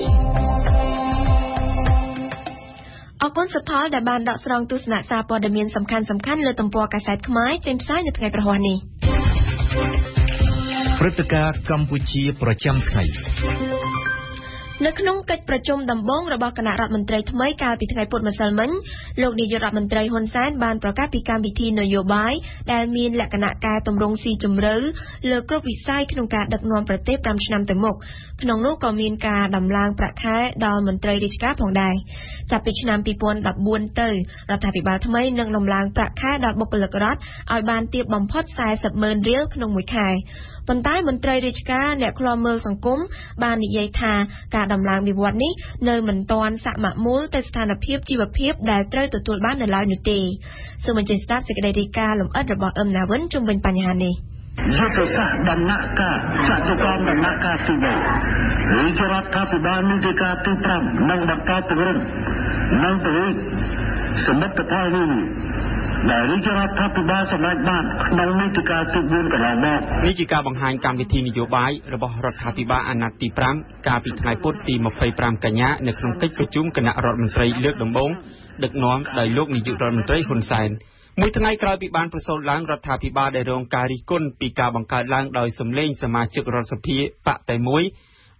អរគុណសុផលដែលបានដកស្រង់ទស្សនៈសារព័ត៌មានសំខាន់លើទំព័រកាសែតខ្មែរចេញផ្សាយនៅថ្ងៃប្រហ័សនេះព្រឹត្តិការណ៍កម្ពុជាប្រចាំថ្ងៃ នៅក្នុងកិច្ចប្រជុំដំបូងរបស់គណៈរដ្ឋមន្ត្រីថ្មីកាលពីថ្ងៃពុធម្សិលមិញលោកនាយករដ្ឋមន្ត្រីហ៊ុនសែនបានប្រកាសពីកម្មវិធីនយោបាយដែលមានលក្ខណៈការទម្រង់ស៊ីជម្រៅលើគ្រប់វិស័យក្នុងការដឹកនាំប្រទេស5ឆ្នាំទៅមុខក្នុងនោះក៏មានការដំឡើងប្រាក់ខែដល់មន្ត្រីរាជការផងដែរចាប់ពីឆ្នាំ2014ទៅរដ្ឋាភិបាលថ្មីនឹងដំឡើងប្រាក់ខែដល់បុគ្គលិករដ្ឋឲ្យបានទាបបំផុត 40,000 រៀលក្នុងមួយខែប៉ុន្តែមន្ត្រីរាជការអ្នកឃ្លាំមើលសង្គមបាននិយាយថាការដំឡើងវិវត្តនេះនៅមិនទាន់សមមូលទៅស្ថានភាពជីវភាពដែលត្រូវទទួលបាននៅឡើយនោះទេសូមអញ្ជើញស្ដាប់សេចក្តីរាយការណ៍លម្អិតរបស់អឹមណាវិនជុំវិញបញ្ហានេះយុទ្ធសាស្ត្រដំណាក់កាលចតុកោណដំណាក់កាលទី3រាជរដ្ឋាភិបាលនីតិកាលទី5និងបន្តពង្រឹងនិងពង្រីកសមិទ្ធផលនេះដែលរាជរដ្ឋាភិបាលសម្រេចបានក្នុងនីតិកាលទី4កន្លងមកនេះជាការបង្ហាញកម្មវិធីនយោបាយរបស់រដ្ឋាភិបាលអាណត្តិទី5កាលពីថ្ងៃពុធទី25កញ្ញានៅក្នុងកិច្ចប្រជុំគណៈរដ្ឋមន្ត្រីលើកដំបូងដឹកនាំដោយលោកនាយករដ្ឋមន្ត្រីហ៊ុនសែនមួយថ្ងៃក្រោយពីបានប្រសូតឡើងរដ្ឋាភិបាលដែលរងការរិះគន់ពីការបង្កើតឡើងដោយសម្លេងសមាជិករដ្ឋសភាបកតែមួយ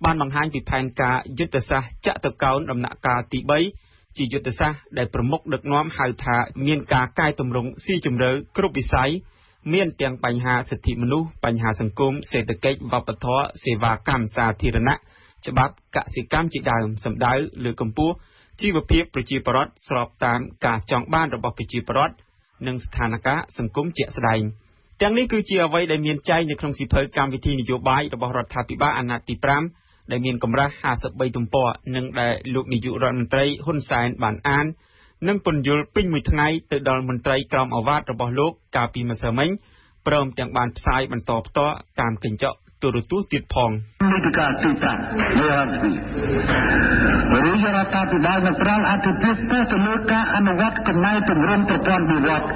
បានបង្ហាញពីផែនការយុទ្ធសាស្ត្រចតុកោណដំណាក់កាលទី3ជាយុទ្ធសាស្ត្រដែលប្រមុខដឹកនាំហៅថាមានការកែតម្រង់ស៊ីជម្រៅគ្រប់វិស័យមានទាំងបញ្ហាសិទ្ធិមនុស្សបញ្ហាសង្គមសេដ្ឋកិច្ចវប្បធម៌សេវាកម្មសាធារណៈច្បាប់កសិកម្មជាដើមសម្ដៅលើកម្ពុជាជីវភាពប្រជាពលរដ្ឋស្របតាមការចង់បានរបស់ប្រជាពលរដ្ឋនិងស្ថានភាពសង្គមជាក់ស្ដែងទាំងនេះគឺជាអ្វីដែលមានចែងនៅក្នុងសៀវភៅកម្មវិធីនយោបាយរបស់រដ្ឋាភិបាលអាណត្តិទី5ដែលមានកម្រាស់53ទំព័រនិងដែលលោកនាយករដ្ឋមន្ត្រីហ៊ុនសែនបានអាននិងពន្យល់ពេញមួយថ្ងៃទៅដល់មន្ត្រីក្រមអាវ៉ាតរបស់លោកកាលពីម្សិលមិញព្រមទាំងបានផ្សាយបន្តផ្ទាល់តាមកញ្ចក់ទូរទស្សន៍ទៀតផងនីតិកាលទី5រាជរដ្ឋាភិបាលនឹងផ្ដល់អធិភាពទៅលើការអនុវត្តកំណែទម្រង់ប្រព័ន្ធវិវត្ត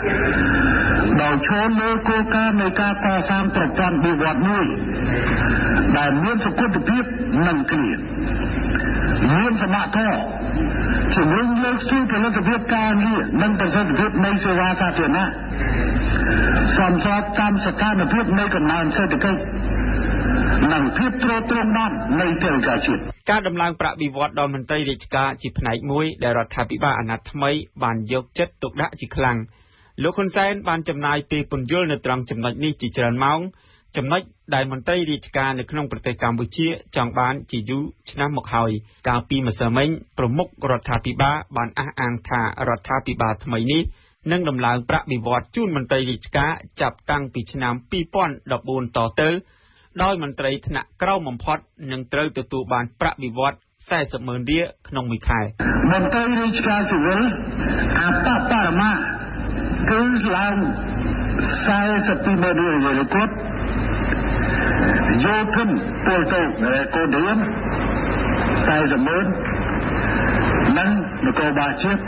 ដោយឈលលើគោលការណ៍នៃការកសាងប្រព័ន្ធវិវត្តមួយដែលមានសុខភាពនិងគ្រាមានសមត្ថភាពជំរុញលើកស្ទួយផលិតភាពការងារនិងប្រសិទ្ធភាពនៃសេវាសាធារណៈសមស្របតាមស្ថានភាពនៃកំណើនសេដ្ឋកិច្ចនិងភាពទ្រទ្រង់បាននៃធនធានជាតិការដំឡើងប្រាក់បៀវត្សដល់មន្ត្រីរាជការជាផ្នែកមួយដែលរដ្ឋាភិបាលអាណត្តិថ្មីបានយកចិត្តទុកដាក់ជាខ្លាំងលោកហ៊ុនសែនបានចំណាយពេលពន្យល់នៅត្រង់ចំណុចនេះជាច្រើនម៉ោងចំណុចដែលមន្ត្រីរាជការនៅក្នុងប្រទេសកម្ពុជាចង់បានជាយូរឆ្នាំមកហើយកាលពីម្សិលមិញប្រមុខរដ្ឋាភិបាលបានអះអាងថារដ្ឋាភិបាលថ្មីនេះនឹងដំឡើងប្រាក់បៀវត្សជូនមន្ត្រីរាជការចាប់តាំងពីឆ្នាំ2014តទៅដោយមន្ត្រីថ្នាក់ក្រោមបំផុតនឹងត្រូវទទួលបានប្រាក់បៀវត្ស 40,000 រៀលក្នុងមួយខែមន្ត្រីរាជការស៊ីវិលអបបរមាគឺឡើង 40,000 រៀលលើគាត់យោធិនពលទៅកូនរៀន និងនគរបាលជាតិ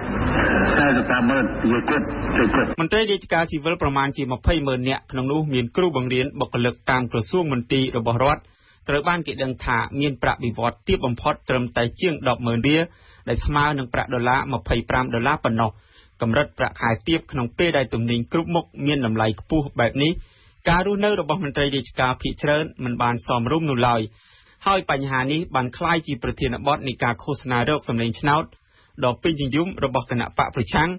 45,000 មន្ត្រីរាជការស៊ីវិលប្រមាណជា20,000 នាក់ក្នុងនោះមានគ្រូបង្រៀនបុគ្គលិកតាមក្រសួងមន្ទីររបស់រដ្ឋត្រូវបានគេដឹងថាមានប្រាក់បៀវត្សទាបបំផុតត្រឹមតែជាង 10,000 រៀលដែលស្មើនឹងប្រាក់$25ប៉ុណ្ណោះកម្រិតប្រាក់ខែទាបក្នុងពេលដែលទំនិញគ្រប់មុខមានតម្លៃខ្ពស់បែបនេះការរស់នៅរបស់មន្ត្រីរាជការភាគច្រើនមិនបានសមរម្យនោះឡើយហើយបញ្ហានេះបានក្លាយជាប្រធានបទនៃការឃោសនារកសម្លេងឆ្នោតដ៏ពេញនិយមរបស់គណៈបកប្រឆាំង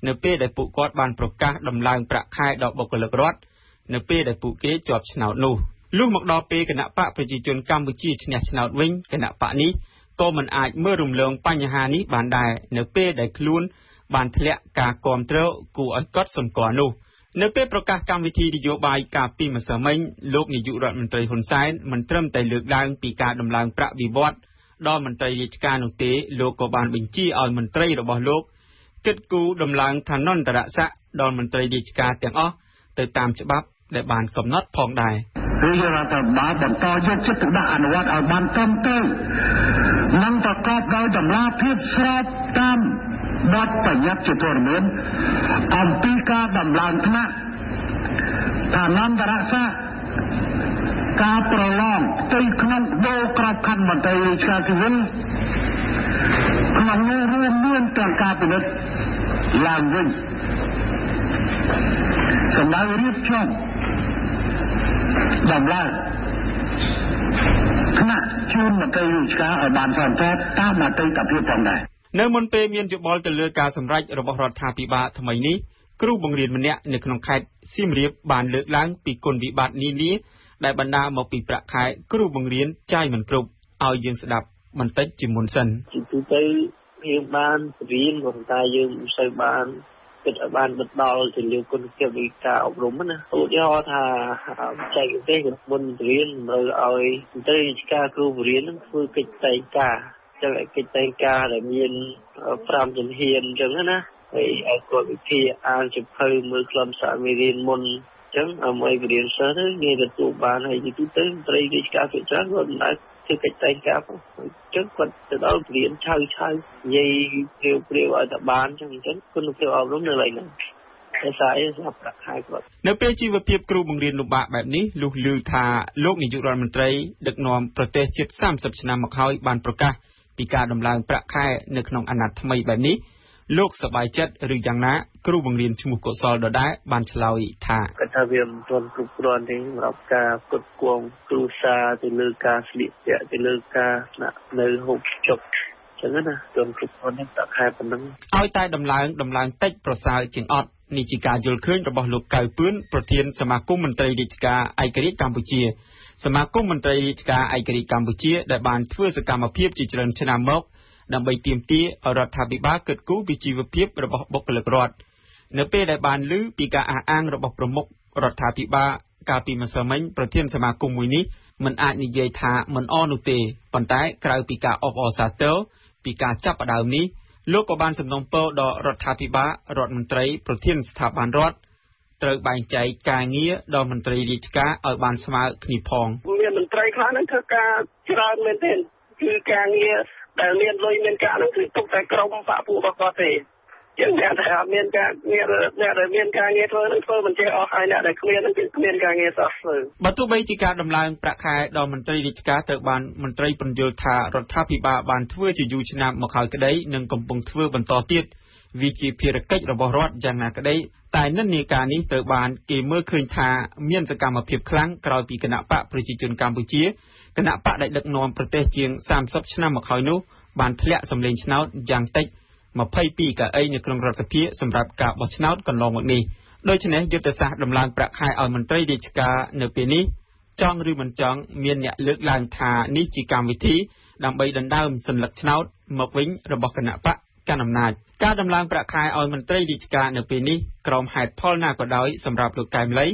នៅពេលដែលពួកគាត់បានប្រកាសដំឡើងប្រាក់ខែដល់បុគ្គលិករដ្ឋនៅពេលដែលពួកគេជាប់ឆ្នោតនោះលុះមកដល់ពេលគណៈបកប្រជាជនកម្ពុជាឈ្នះឆ្នោតវិញគណៈបកនេះក៏មិនអាចមើលរំលងបញ្ហានេះបានដែរនៅពេលដែលខ្លួនបានធ្លាក់ការគាំទ្រគួរឲ្យកត់សម្គាល់នោះនៅពេលប្រកាសកម្មវិធីនយោបាយកាលពីម្សិលមិញលោកនាយករដ្ឋមន្ត្រីហ៊ុនសែនមិនត្រឹមតែលើកឡើងពីការដំឡើងប្រាក់បៀវត្សដល់មន្ត្រីរាជការនោះទេលោកក៏បានបញ្ជាឲ្យមន្ត្រីរបស់លោកគិតគូរដំឡើងឋានន្តរស័ក្តិដល់មន្ត្រីរាជការទាំងអស់ទៅតាមច្បាប់ដែលបានកំណត់ផងដែររាជរដ្ឋាភិបាលបន្តយកចិត្តទុកដាក់អនុវត្តឲ្យបានត្រឹមត្រូវនិងប្រកបដោយតម្លាភាពស្របតាមបទបញ្ញត្តិជាព័ត៌មានអំពីការដំឡើងថ្នាក់ឋានន្តរស័ក្តិការប្រឡងផ្ទៃក្នុងដោក្របខ័ណ្ឌមន្ត្រីរាជការស៊ីវិលក្នុងនោះរួមមានទាំងការពិនិត្យឡើងវិញសម្ដៅរៀបចំដំឡើងថ្នាក់ជូនមន្ត្រីរាជការឲ្យបានសមស្របតាមនីតិកភាពផងដែរនៅមុនពេលមានយោបល់ទៅលើការសម្រេចរបស់រដ្ឋាភិបាលថ្មីនេះគ្រូបង្រៀនម្នាក់នៅក្នុងខេត្តសៀមរាបបានលើកឡើងពីគុណវិបត្តិនានាដែលបណ្ដាលមកពីប្រាក់ខែគ្រូបង្រៀនចាយមិនគ្រប់ឲ្យយើងស្ដាប់បន្តិចជាមុនសិនជាទូទៅយើងបានរៀនប៉ុន្តែយើងមិនសូវបានគិតឲ្យបានបដល់ទៅលើគុណភាពនៃការអប់រំណាឧទាហរណ៍ថាបច្ចេកទេសមុនរៀនមើលឲ្យមន្ត្រីរាជការគ្រូបង្រៀននឹងធ្វើកិច្ចតែងការចឹងឲ្យកិច្ចតែងការដែលមាន5ជំហានអញ្ចឹងណាហើយឲ្យគាត់វិភាគអានចុះភៅមើលខ្លឹមសារមេរៀនមុនអញ្ចឹងឲ្យបរៀនសិស្សទៅងាយទទួលបានហើយទីទៅមន្ត្រីរាជការភាគច្រើនគាត់មិនដែលធ្វើកិច្ចតែងការអញ្ចឹងគាត់ទៅដល់បរៀនឆៅនិយាយព្រាវឲ្យតែបានអញ្ចឹងគុណភាពអប់រំនៅឡើយហ្នឹងតែស្អីសម្រាប់ប្រាក់ខែគាត់នៅពេលជីវភាពគ្រូបង្រៀនលំបាកបែបនេះលុះឮថាលោកនាយករដ្ឋមន្ត្រីដឹកនាំប្រទេសជិត30ឆ្នាំមកហើយបានប្រកាសពីការដំឡើងប្រាក់ខែនៅក្នុងអាណត្តិថ្មីបែបនេះលោកសប្បាយចិត្តឬយ៉ាងណាគ្រូបង្រៀនឈ្មោះកុសលដដែលបានឆ្លើយថាគាត់ថាវាមិនទាន់គ្រប់គ្រាន់ទេសម្រាប់ការផ្គត់ផ្គង់គ្រួសារទៅលើការស្លៀកពាក់ទៅលើការស្នាក់នៅហូបចុកចឹងណាទាន់គ្រប់គ្រាន់ទេប្រាក់ខែប៉ុណ្ណឹងឲ្យតែដំឡើងតិចប្រសើរជាងអត់នេះជាការយល់ឃើញរបស់លោកកៅពឿនប្រធានសមាគមមន្ត្រីរាជការឯករាជ្យកម្ពុជាសមាគមមន្ត្រីរាជការឯករាជ្យកម្ពុជាដែលបានធ្វើសកម្មភាពជាច្រើនឆ្នាំមកដើម្បីទាមទារឲ្យរដ្ឋាភិបាលគិតគូរពីជីវភាពរបស់បុគ្គលិករដ្ឋនៅពេលដែលបានឮពីការអះអាងរបស់ប្រមុខរដ្ឋាភិបាលកាលពីម្សិលមិញប្រធានសមាគមមួយនេះមិនអាចនិយាយថាមិនអនោះទេប៉ុន្តែក្រៅពីការអបអរសាទរពីការចាប់ផ្ដើមនេះលោកក៏បានសំណូមពរដល់រដ្ឋាភិបាលរដ្ឋមន្ត្រីប្រធានស្ថាប័នរដ្ឋត្រូវបែងចែកការងារដល់មន្ត្រីរាជការឲ្យបានស្មើគ្នាផងមានមន្ត្រីខ្លះនឹងធ្វើការច្រើនមែនទែនគឺការងារដែលមានលុយមានកាក់នឹងគឺទុកតែក្រុមបកពួករបស់គាត់ទេជាងអ្នកដែលអត់មានការងារអ្នកដែលមានការងារធ្វើនឹងធ្វើមិនចេះអស់ហើយអ្នកដែលគ្មាននឹងគឺគ្មានការងារសោះធ្វើបើទោះបីជាការដំឡើងប្រាក់ខែដល់មន្ត្រីរាជការត្រូវបានមន្ត្រីពន្យល់ថារដ្ឋាភិបាលបានធ្វើជាយូរឆ្នាំមកហើយក្តីនិងកំពុងធ្វើបន្តទៀតវាជាភារកិច្ចរបស់រដ្ឋយ៉ាងណាក្តីតែនិន្នាការនេះត្រូវបានគេមើលឃើញថាមានសកម្មភាពខ្លាំងក្រោយពីគណៈបកប្រជាជនកម្ពុជាគណៈបកដែលដឹកនាំប្រទេសជាង30ឆ្នាំមកហើយនោះបានធ្លាក់សម្លេងឆ្នោតយ៉ាងតិច22កៅអីនៅក្នុងរដ្ឋសភាសម្រាប់ការបោះឆ្នោតកន្លងមកនេះដូច្នេះយុទ្ធសាស្ត្រដំឡើងប្រាក់ខែឲ្យមន្ត្រីរាជការនៅពេលនេះចង់ឬមិនចង់មានអ្នកលើកឡើងថានេះជាកម្មវិធីដើម្បីដណ្ដើមសន្លឹកឆ្នោតមកវិញរបស់គណៈបកកាន់អំណាចការដំឡើងប្រាក់ខែឲ្យមន្ត្រីរាជការនៅពេលនេះក្រុមហេតុផលណាក៏ដោយសម្រាប់លោកកែមលី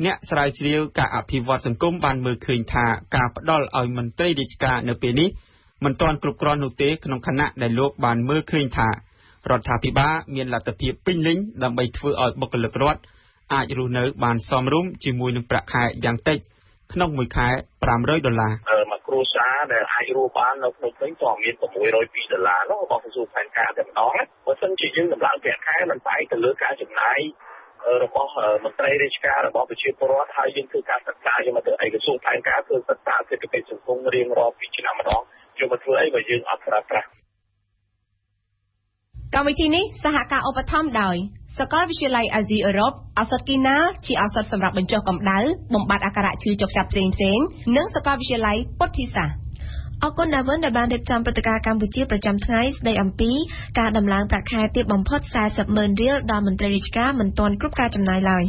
អ្នកស្រាវជ្រាវការអភិវឌ្ឍសង្គមបានមើលឃើញថាការផ្ដល់ឲ្យមន្ត្រីរាជការនៅពេលនេះមិនទាន់គ្រប់គ្រាន់នោះទេក្នុងខណៈដែលលោកបានមើលឃើញថារដ្ឋាភិបាលមានលទ្ធភាពពេញលេញដើម្បីធ្វើឲ្យបុគ្គលិករដ្ឋអាចរស់នៅបានសមរម្យជាមួយនឹងប្រាក់ខែយ៉ាងតិចក្នុងមួយខែ$500មួយ គ្រួសារដែលអាចរស់បាននៅក្នុងវិញក៏មាន$602នោះរបស់ក្រសួងផែនការតែម្ដងបើសិនជាយើងដំឡើងប្រាក់ខែមិនបែកទៅលើការចំណាយរបស់មន្ត្រីរាជការរបស់ប្រជាពលរដ្ឋហើយយើងធ្វើការសិក្សាយកមកទៅឯក្រសួងផែនការធ្វើសិក្សាសេដ្ឋកិច្ចសង្គមរៀងរាល់2ឆ្នាំម្ដងយកមកធ្វើអីបើយើងអត់ប្រើប្រាស់កម្មវិធីនេះសហការឧបត្ថម្ភដោយសាកលវិទ្យាល័យអាស៊ីអឺរ៉ុបឱសថគីណាជាឱសថសម្រាប់បញ្ចុះកម្ដៅបំបត្តិអាការៈឈឺចុកចាប់ផ្សេងៗនិងសាកលវិទ្យាល័យពុទ្ធិសាសន៍អរគុណដាវិនដែលបានរៀបចំព្រឹត្តិការណ៍កម្ពុជាប្រចាំថ្ងៃស្ដីអំពីការដំឡើងប្រាក់ខែទាបបំផុត$40,000រៀលដល់មន្ត្រីរាជការមិនទាន់គ្រប់ការចំណាយឡើយ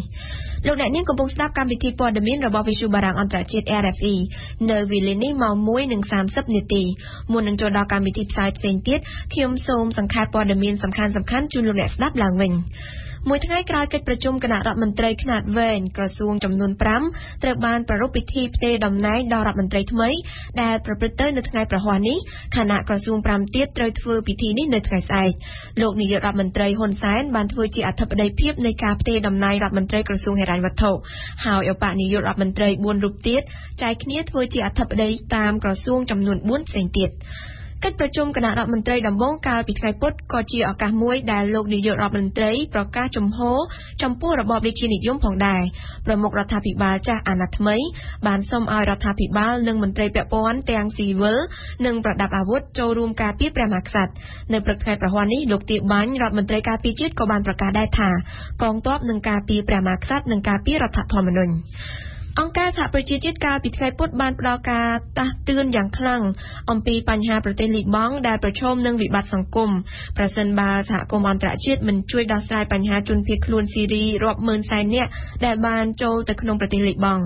លោកអ្នកនាងកំពុងស្ដាប់កម្មវិធីព័ត៌មានរបស់វិទ្យុបារាំងអន្តរជាតិ RFE នៅវេលានេះម៉ោង 1:30 នាទីមុននឹងចូលដល់កម្មវិធីផ្សាយផ្សេងទៀតខ្ញុំសូមសង្ខេបព័ត៌មានសំខាន់ៗជូនលោកអ្នកស្ដាប់ឡើងវិញមួយថ្ងៃក្រោយកិច្ចប្រជុំគណៈរដ្ឋមន្ត្រីខ្នាតវែងក្រសួងចំនួន5ត្រូវបានប្រារព្ធពិធីផ្ទេរតំណែងដល់រដ្ឋមន្ត្រីថ្មីដែលប្រព្រឹត្តទៅនៅថ្ងៃប្រហ័សនេះគណៈក្រសួង5ទៀតត្រូវធ្វើពិធីនេះនៅថ្ងៃស្អែកលោកនាយករដ្ឋមន្ត្រីហ៊ុនសែនបានធ្វើជាអធិបតីភាពនៃការផ្ទេរតំណែងរដ្ឋមន្ត្រីក្រសួងហិរញ្ញវត្ថុហើយឧបនាយករដ្ឋមន្ត្រី4រូបទៀតចែកគ្នាធ្វើជាអធិបតីតាមក្រសួងចំនួន4ផ្សេងទៀតកិច្ចប្រជុំគណៈរដ្ឋមន្ត្រីដំបូងកាលពីថ្ងៃពុធក៏ជាឱកាសមួយដែលលោកនាយករដ្ឋមន្ត្រីប្រកាសជំហរចំពោះរបបរាជានិយមផងដែរប្រមុខរដ្ឋាភិបាលចាស់អាណត្តិថ្មីបានសូមឲ្យរដ្ឋាភិបាលនិងមន្ត្រីពាក់ព័ន្ធទាំងស៊ីវិលនិងប្រដាប់អាវុធចូលរួមការពារព្រះមហាក្សត្រនៅព្រឹកថ្ងៃប្រហ័សនេះលោកទាបាញ់រដ្ឋមន្ត្រីការពារជាតិក៏បានប្រកាសដែរថាកងទ័ពនឹងការពារព្រះមហាក្សត្រនិងការពាររដ្ឋធម្មនុញ្ញអង្គការសហប្រជាជាតិកាលពីថ្ងៃពុធបានផ្ដល់ការដាស់តឿនយ៉ាងខ្លាំងអំពីបញ្ហាប្រទេសលីបង់ដែលប្រឈមនឹងវិបត្តិសង្គមប្រសិនបើសហគមន៍អន្តរជាតិមិនជួយដោះស្រាយបញ្ហាជនភៀសខ្លួនស៊ីរីរាប់ម៉ឺនសែននាក់ដែលបានចូលទៅក្នុងប្រទេសលីបង់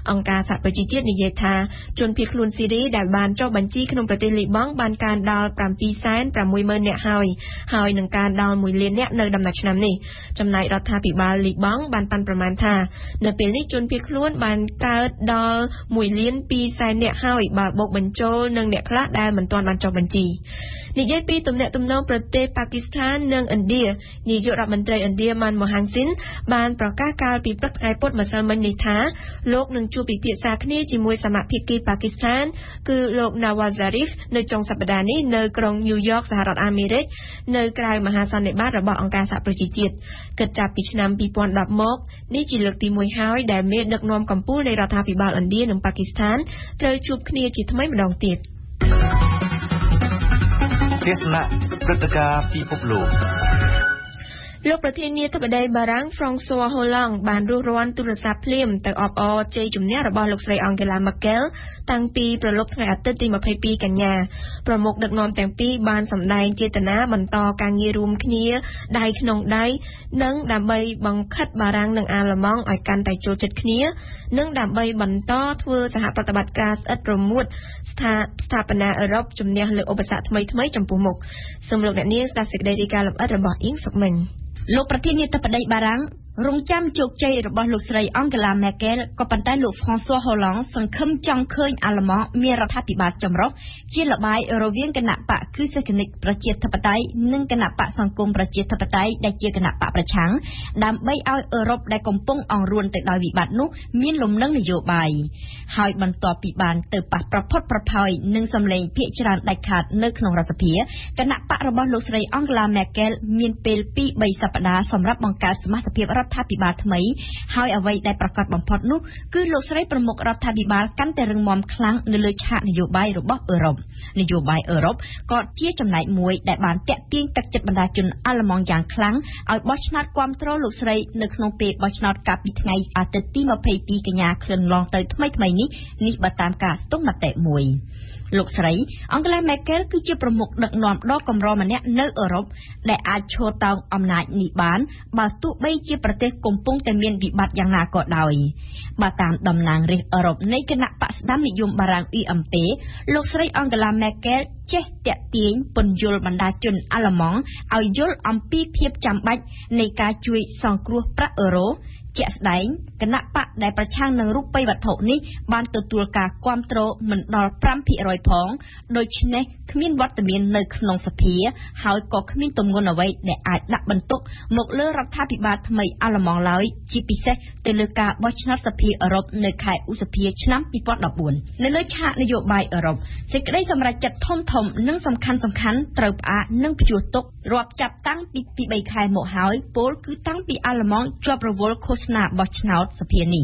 អង្គការសហប្រជាជាតិនិយាយថាជនភៀសខ្លួនស៊ីរីដែលបានចុះបញ្ជីក្នុងប្រទេសលីបង់បានកើនដល់760,000 នាក់ហើយនឹងកើនដល់1លាននាក់នៅដំណាច់ឆ្នាំនេះចំណែករដ្ឋាភិបាលលីបង់បានប៉ាន់ប្រមាណថានៅពេលនេះជនភៀសខ្លួនបានកើតដល់1,200,000 នាក់ហើយបើបូកបញ្ចូលនឹងអ្នកខ្លះដែលមិនទាន់បានចុះបញ្ជីនិយាយពីទំនាក់ទំនងប្រទេសប៉ាគីស្ថាននិងឥណ្ឌានាយករដ្ឋមន្ត្រីឥណ្ឌាម៉ាន់ម៉ូហាំងស៊ីនបានប្រកាសកាលពីព្រឹកថ្ងៃពុធម្សិលមិញនេះថាលោកនឹងជួបពិភាក្សាគ្នាជាមួយសមាភាគីប៉ាគីស្ថានគឺលោក Nawaz Sharif នៅចុងសប្តាហ៍នេះនៅក្រុង New York សហរដ្ឋអាមេរិកនៅក្រៅមហាសន្និបាតរបស់អង្គការសហប្រជាជាតិគិតចាប់ពីឆ្នាំ2010មកនេះជាលើកទី1ហើយដែលមេដឹកនាំកម្ពុជានៃរដ្ឋាភិបាលឥណ្ឌានិងប៉ាគីស្ថានត្រូវជួបគ្នាជាថ្មីម្ដងទៀតទេសនាព្រឹត្តិការណ៍ពិភពលោកលោកប្រធានាធិបតីបារាំង François Hollande បានរុះរាន់ទូរស័ព្ទភ្លាមទៅអបអរជ័យជំនះរបស់លោកស្រី Angela Merkel តាំងពីប្រលប់ថ្ងៃអាទិត្យទី22កញ្ញាប្រមុខដឹកនាំទាំងពីរបានសម្ដែងចេតនាបន្តការងាររួមគ្នាដៃក្នុងដៃនិងដើម្បីបង្ខិតបារាំងនិងអាល្លឺម៉ង់ឲ្យកាន់តែចូលចិត្តគ្នានិងដើម្បីបន្តធ្វើសហប្រតិបត្តិការស្អិតរមួតស្ថាបនាអឺរ៉ុបជំនះលើឧបសគ្គថ្មីចំពោះមុខសូមលោកអ្នកនាងស្ដាប់សេចក្តីរាយការណ៍លម្អិតរបស់អៀងសុកមិញលោកប្រធានាធិបតីបារាំងរងចាំជោគជ័យរបស់លោកស្រី Angela Merkel ក៏ប៉ុន្តែលោក François Hollande សង្ឃឹមចង់ឃើញអាល្លឺម៉ង់មានរដ្ឋាភិបាលចម្រុះជាលបាយរវាងគណៈបកគ្រីស្ទនិកប្រជាធិបតេយ្យនិងគណៈបកសង្គមប្រជាធិបតេយ្យដែលជាគណៈបកប្រឆាំងដើម្បីឲ្យអឺរ៉ុបដែលកំពុងអង្រួនទៅដោយវិបត្តិនោះមានលំនឹងនយោបាយហើយបន្ទាប់ពីបានទៅប៉ះប្រផុតប្រផោយនឹងសម្លេងភាគច្រើនដាច់ខាតនៅក្នុងរដ្ឋសភាគណៈបករបស់លោកស្រី Angela Merkel មានពេល 2-3 សប្តាហ៍សម្រាប់បង្កើតសមាជិករដ្ឋាភិបាលថ្មីហើយអ្វីដែលប្រកាសបំផុតនោះគឺលោកស្រីប្រមុខរដ្ឋាភិបាលកាន់តែរឹងមាំខ្លាំងនៅលើឆាកនយោបាយរបស់អឺរ៉ុបនយោបាយអឺរ៉ុបក៏ជាចំណែកមួយដែលបានតាក់ទាញទឹកចិត្តបណ្ដាជនអាល្លឺម៉ង់យ៉ាងខ្លាំងឲ្យបោះឆ្នោតគាំទ្រលោកស្រីនៅក្នុងពេលបោះឆ្នោតកាលពីថ្ងៃអាទិត្យទី22កញ្ញាក្លិនឡងទៅថ្មីនេះបើតាមការស្ទង់មតិមួយលោកស្រី Angela Merkel គឺជាប្រមុខដឹកនាំដ៏កម្រម្នាក់នៅអឺរ៉ុបដែលអាចឈរតោងអំណាចនេះបានបើទោះបីជាប្រទេសកំពុងតែមានវិបត្តិយ៉ាងណាក៏ដោយបើតាមតំណាងរាស្ត្រអឺរ៉ុបនៃគណៈបកស្ដាំនិយមបារាំង UMP លោកស្រី Angela Merkel ចេះតាក់ទាញពន្យល់បណ្ដាជនអាល្លឺម៉ង់ឲ្យយល់អំពីភាពចាំបាច់នៃការជួយសង្គ្រោះប្រាក់អឺរ៉ូ ជាក់ស្ដែងគណៈបកដែលប្រឆាំងនឹងរូបិយវត្ថុនេះបានទទួលការគាំទ្រមិនដល់ 5% ផងដូច្នេះគ្មានវត្តមាននៅក្នុងសភាហើយក៏គ្មានទម្ងន់អ្វីដែលអាចដាក់បន្ទុកមកលើរដ្ឋាភិបាលថ្មីអាល្លឺម៉ង់ឡើយជាពិសេសទៅលើការបោះឆ្នោតសភាអឺរ៉ុបនៅខែឧសភាឆ្នាំ 2014 នៅលើឆាកនយោបាយអឺរ៉ុបសេចក្តីសម្រេចចិត្តធំៗនិងសំខាន់ៗត្រូវផ្អាកនិងព្យួរទុករាប់ចាប់តាំងពី 3 ខែមកហើយពលគឺតាំងពីអាល្លឺម៉ង់ជាប់រវល់ឃោសនាបោះឆ្នោតសភានេះ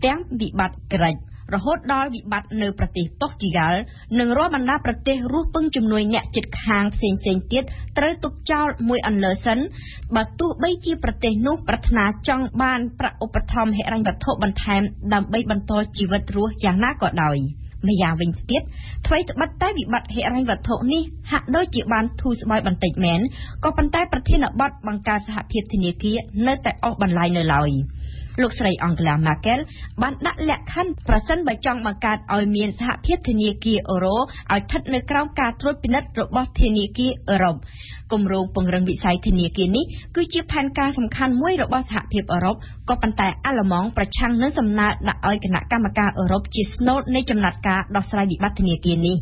ទាំងវិបត្តិក្រិចរហូតដល់វិបត្តិនៅប្រទេសប៉ុស្តិ៍ហ្គាល់និងរាល់បណ្ដាប្រទេសរស់ពឹងជំនួយអ្នកជិតខាងផ្សេងៗទៀតត្រូវទុកចោលមួយអន្លើសិនបើទោះបីជាប្រទេសនោះប្រាថ្នាចង់បានប្រាក់ឧបត្ថម្ភហិរញ្ញវត្ថុបន្ថែមដើម្បីបន្តជីវិតរស់យ៉ាងណាក៏ដោយម្យ៉ាងវិញទៀតថ្មីត្បិតតែវិបត្តិហិរញ្ញវត្ថុនេះហាក់ដូចជាបានធូរស្បើយបន្តិចមែនក៏ប៉ុន្តែប្រធានបទបង្កើតសហភាពធនាគារនៅតែអស់បន្លាយនៅឡើយលោកស្រីអង់ក្លាម៉ាកែលបានដាក់លក្ខខណ្ឌប្រសិនបើចង់បង្កើតឲ្យមានសហភាពធនាគារអឺរ៉ូឲ្យស្ថិតនៅក្រោមការត្រួតពិនិត្យរបស់ធនាគារអឺរ៉ុបគម្រោងពង្រឹងវិស័យធនាគារនេះគឺជាផែនការសំខាន់មួយរបស់សហភាពអឺរ៉ុបក៏ប៉ុន្តែអាល្លឺម៉ង់ប្រឆាំងនឹងសំណើដាក់ឲ្យគណៈកម្មការអឺរ៉ុបជាស្នូលនៃចំណាត់ការដោះស្រាយវិបត្តិធនាគារនេះ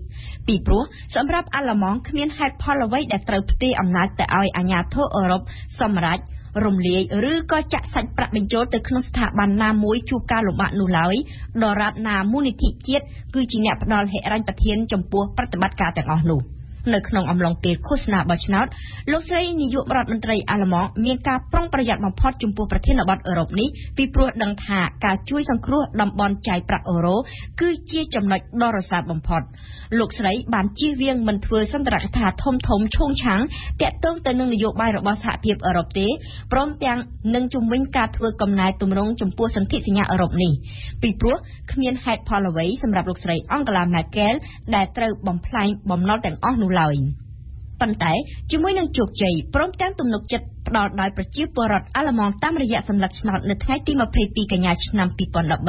ពីព្រោះសម្រាប់អាល្លឺម៉ង់គ្មានហេតុផលអ្វីដែលត្រូវផ្ទេរអំណាចទៅឲ្យអាជ្ញាធរអឺរ៉ុបសម្រាប់រំលាយឬក៏ចាក់សាច់ប្រាក់បញ្ចូលទៅក្នុងស្ថាប័នណាមួយជួបការលំបាកនោះឡើយដរាបណាមូលនិធិជាតិគឺជាអ្នកផ្ដល់ហិរញ្ញប្បទានចំពោះប្រតិបត្តិការទាំងអស់នោះនៅក្នុងអំឡុងពេលឃោសនាបោះឆ្នោតលោកស្រីនាយករដ្ឋមន្ត្រីអាល្លឺម៉ង់មានការប្រុងប្រយ័ត្នបំផុតចំពោះប្រធានបទអឺរ៉ុបនេះពីព្រោះដឹងថាការជួយសង្គ្រោះតំបន់ចាយប្រាក់អឺរ៉ូគឺជាចំណុចដ៏រសើបបំផុតលោកស្រីបានជៀសវាងមិនធ្វើសន្ទរកថាធំឈោងឆាំងតាក់ទងទៅនឹងនយោបាយរបស់សហភាពអឺរ៉ុបទេព្រមទាំងនឹងជំវិញការធ្វើកំណែទម្រង់ចំពោះសន្ធិសញ្ញាអឺរ៉ុបនេះពីព្រោះគ្មានហេតុផលអ្វីសម្រាប់លោកស្រីអង់ក្លាម៉ាកែលដែលត្រូវបំផ្លាញបំណុលទាំងអស់នោះឡើយប៉ុន្តែជាមួយនឹងជោគជ័យព្រមទាំងទំនុកចិត្តផ្ដល់ដោយប្រជាពលរដ្ឋអាល្លឺម៉ង់តាមរយៈសម្លេចឆ្នោតនៅថ្ងៃទី22កញ្ញាឆ្នាំ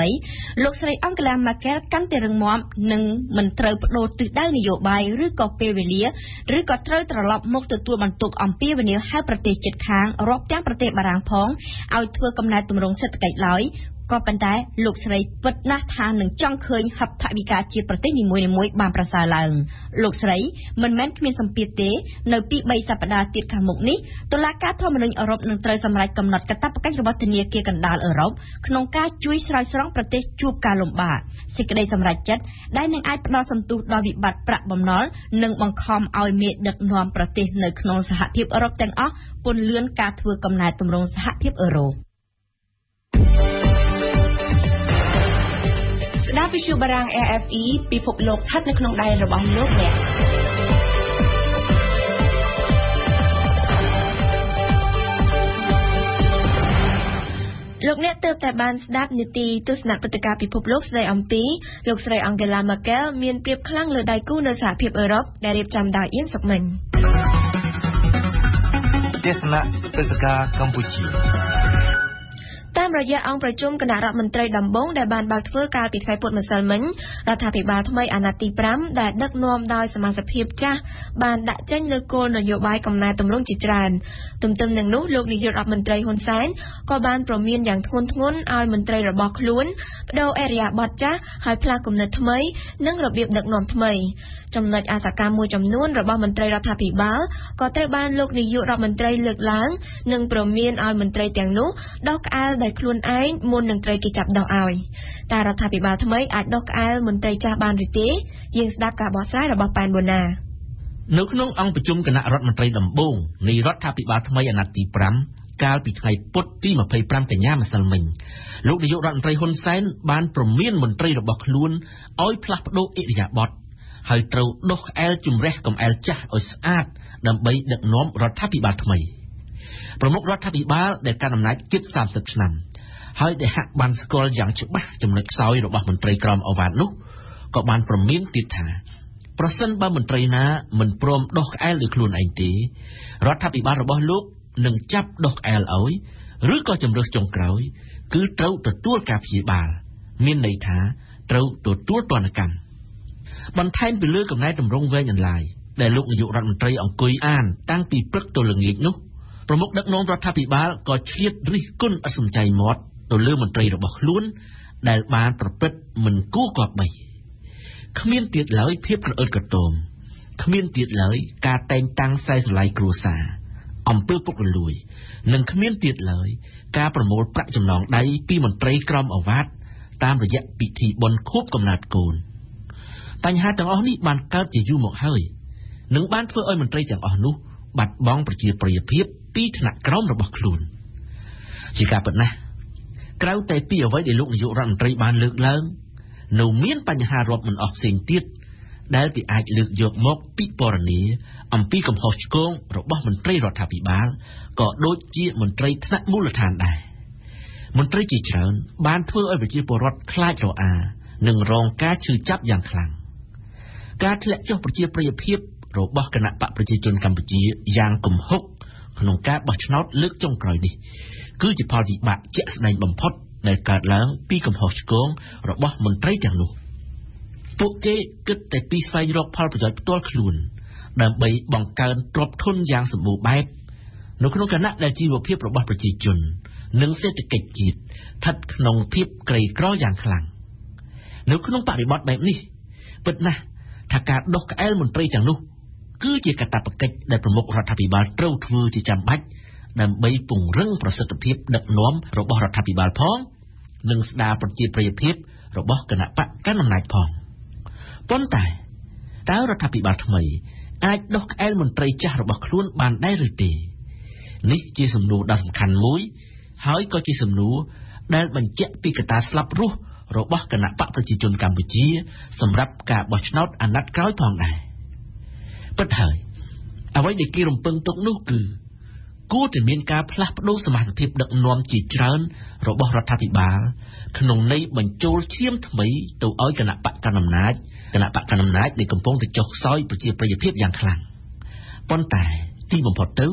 2013លោកស្រីអង់ក្លាម៉ាកែលកាន់តែរឹងមាំនិងមិនត្រូវបដូរទិសដៅនយោបាយឬក៏ពេលវេលាឬក៏ត្រូវត្រឡប់មកទទួលបន្ទុកអំពាវនាវហៅប្រទេសជិតខាងរាប់ទាំងប្រទេសបារាំងផងឲ្យធ្វើកំណែទម្រង់សេដ្ឋកិច្ចឡើយក៏ប៉ុន្តែលោកស្រីពិតណាស់ថានឹងចង់ឃើញហិបថវិកាជាប្រទេសនីមួយៗបានប្រសើរឡើងលោកស្រីមិនមែនគ្មានសម្ពាធទេនៅពី3សប្តាហ៍ទៀតខាងមុខនេះតុលាការធម្មនុញ្ញអឺរ៉ុបនឹងត្រូវសម្រេចកំណត់កាតព្វកិច្ចរបស់ធនាគារកណ្ដាលអឺរ៉ុបក្នុងការជួយស្រោចស្រង់ប្រទេសជួបការលំបាកសេចក្តីសម្រេចចិត្តដែលនឹងអាចផ្ដល់សន្ទុះដល់វិបត្តិប្រាក់បំណុលនិងបង្ខំឲ្យមេដឹកនាំប្រទេសនៅក្នុងសហភាពអឺរ៉ុបទាំងអស់ពន្លឿនការធ្វើកំណែទម្រង់សហភាពអឺរ៉ូស្ដាប់វិទ្យុបារាំង RFE ពិភពលោកស្ថិតនៅក្នុងដៃរបស់លោកអ្នកលោកអ្នកទើបតែបានស្ដាប់នីតិទស្សនៈព្រឹត្តិការណ៍ពិភពលោកស្ដីអំពីលោកស្រីអង់កេឡាម៉ាកែលមានប្រៀបខ្លាំងលើដៃគូនៅសហភាពអឺរ៉ុបដែលរៀបចំដោយអៀងសុកមិញទស្សនៈព្រឹត្តិការណ៍កម្ពុជាតាមរយៈអង្គប្រជុំគណៈរដ្ឋមន្ត្រីដំបូងដែលបានបើកធ្វើកាលពីថ្ងៃពុធម្សិលមិញរដ្ឋាភិបាលថ្មីអាណត្តិទី5ដែលដឹកនាំដោយសមាជិកភាពចាស់បានដាក់ចេញនូវគោលនយោបាយកំណែទម្រង់ជាច្រើនទន្ទឹមនឹងនោះលោកនាយករដ្ឋមន្ត្រីហ៊ុនសែនក៏បានប្រមានយ៉ាងធ្ងន់ធ្ងរឲ្យមន្ត្រីរបស់ខ្លួនបដូរអេរយាប័តចាស់ហើយផ្លាស់គំនិតថ្មីនិងរបៀបដឹកនាំថ្មីចំណុចអសកម្មមួយចំនួនរបស់មន្ត្រីរដ្ឋាភិបាលក៏ត្រូវបានលោកនាយករដ្ឋមន្ត្រីលើកឡើងនិងប្រមានឲ្យមន្ត្រីទាំងនោះដោះក្អែលដោយខ្លួនឯងមុននឹងត្រូវគេចាប់ដោះឲ្យតែរដ្ឋាភិបាលថ្មីអាចដោះក្អែលមន្ត្រីចាស់បានឬទេយើងស្ដាប់ការបកស្រាយរបស់ប៉ែនបូណានៅក្នុងអង្គប្រជុំគណៈរដ្ឋមន្ត្រីដំបូងនៃរដ្ឋាភិបាលថ្មីអាណត្តិទី5កាលពីថ្ងៃពុធទី25កញ្ញាម្សិលមិញលោកនាយករដ្ឋមន្ត្រីហ៊ុនសែនបានប្រមានមន្ត្រីរបស់ខ្លួនឲ្យផ្លាស់ប្ដូរឥរិយាបថហើយត្រូវដោះក្អែលជំរះកំអែលចាស់ឲ្យស្អាតដើម្បីដឹកនាំរដ្ឋាភិបាលថ្មីប្រមុខរដ្ឋាភិបាលដែលកាន់អំណាចជិត30ឆ្នាំហើយដែលហាក់បានស្គាល់យ៉ាងច្បាស់ចំណុចខ្សោយរបស់មន្ត្រីក្រមអាវ៉ាតនោះក៏បានប្រមានទៀតថាប្រសិនបើមន្ត្រីណាមិនព្រមដោះក្អែលដោយខ្លួនឯងទេរដ្ឋាភិបាលរបស់លោកនឹងចាប់ដោះក្អែលឲ្យឬក៏ជំរើសចុងក្រោយគឺត្រូវទទួលការព្យាបាលមានន័យថាត្រូវទទួលទណ្ឌកម្មបន្ថែមពីលើកំណែទម្រង់វែងអន្លាយដែលលោកនាយករដ្ឋមន្ត្រីអង្គុយអានតាំងពីព្រឹកទល់ល្ងាចនោះប្រមុខដឹកនាំរដ្ឋាភិបាលក៏ឆ្លៀតរិះគន់អសន្នចៃមាត់ ទៅលើមន្ត្រីរបស់ខ្លួនដែលបានប្រព្រឹត្តមិនគួរគប្បីគ្មានទៀតឡើយភាពក្រអឺតក្រទមគ្មានទៀតឡើយការតែងតាំងខ្សែស្រឡាយគ្រួសារអំពើពុករលួយនិងគ្មានទៀតឡើយការប្រមូលប្រាក់ចំណងដៃពីមន្ត្រីក្រមអាវ៉ាតតាមរយៈពិធីបុណ្យខួបកំណើតកូនបញ្ហាទាំងអស់នេះបានកើតជាយូរមកហើយនិងបានធ្វើឲ្យមន្ត្រីទាំងអស់នោះបាត់បង់ប្រជាប្រិយភាពពីឋានៈក្រមរបស់ខ្លួនជាការពិតណាស់ក្រៅតែពីអ្វីដែលលោកនាយករដ្ឋមន្ត្រីបានលើកឡើងនៅមានបញ្ហារាប់មិនអស់ផ្សេងទៀតដែលគេអាចលើកយកមកពិពណ៌នាអំពីកំហុសឆ្គងរបស់មន្ត្រីរដ្ឋាភិបាលក៏ដូចជាមន្ត្រីថ្នាក់មូលដ្ឋានដែរមន្ត្រីជាច្រើនបានធ្វើឲ្យប្រជាពលរដ្ឋខ្លាចរអានិងរងការឈឺចាប់យ៉ាងខ្លាំងការធ្លាក់ចុះប្រជាប្រិយភាពរបស់គណៈបកប្រជាជនកម្ពុជាយ៉ាងគំហុកក្នុងការបោះឆ្នោតលើកចុងក្រោយនេះគឺជាផលវិបាកជាក់ស្ដែងបំផុតដែលកើតឡើងពីកំហុសឆ្គងរបស់មន្ត្រីទាំងនោះពួកគេគិតតែពីស្វែងរកផលប្រយោជន៍ផ្ទាល់ខ្លួនដើម្បីបង្កើនទ្រព្យធនយ៉ាងសម្បូរបែបនៅក្នុងគណៈដែលជីវភាពរបស់ប្រជាជននិងសេដ្ឋកិច្ចជាតិស្ថិតក្នុងភាពក្រីក្រយ៉ាងខ្លាំងនៅក្នុងបរិបទបែបនេះពិតណាស់ថាការដោះក្អែលមន្ត្រីទាំងនោះគឺជាកាតព្វកិច្ចដែលប្រមុខរដ្ឋាភិបាលត្រូវធ្វើជាចាំបាច់ដើម្បីពង្រឹងប្រសិទ្ធភាពដឹកនាំរបស់រដ្ឋាភិបាលផងនិងស្ដារប្រជាប្រិយភាពរបស់គណៈបកកណ្ដាលអំណាចផងប៉ុន្តែតើរដ្ឋាភិបាលថ្មីអាចដោះក្អែលមន្ត្រីចាស់របស់ខ្លួនបានដែរឬទេនេះជាសំណួរដ៏សំខាន់មួយហើយក៏ជាសំណួរដែលបញ្ជាក់ពីកត្តាស្លាប់រស់របស់គណៈបកប្រជាជនកម្ពុជាសម្រាប់ការបោះឆ្នោតអាណត្តិក្រោយផងដែរពិតហើយអ្វីដែលគេរំពឹងទុកនោះគឺគួរតែមានការផ្លាស់ប្ដូរសមាជិកដឹកនាំជាច្រើនរបស់រដ្ឋាភិបាលក្នុងន័យបញ្ចូលឈាមថ្មីទៅឲ្យគណៈបកកណ្ដាលអំណាចដែលកំពុងតែចុះខ្សោយប្រជាប្រិយភាពយ៉ាងខ្លាំងប៉ុន្តែទីបំផុតទៅ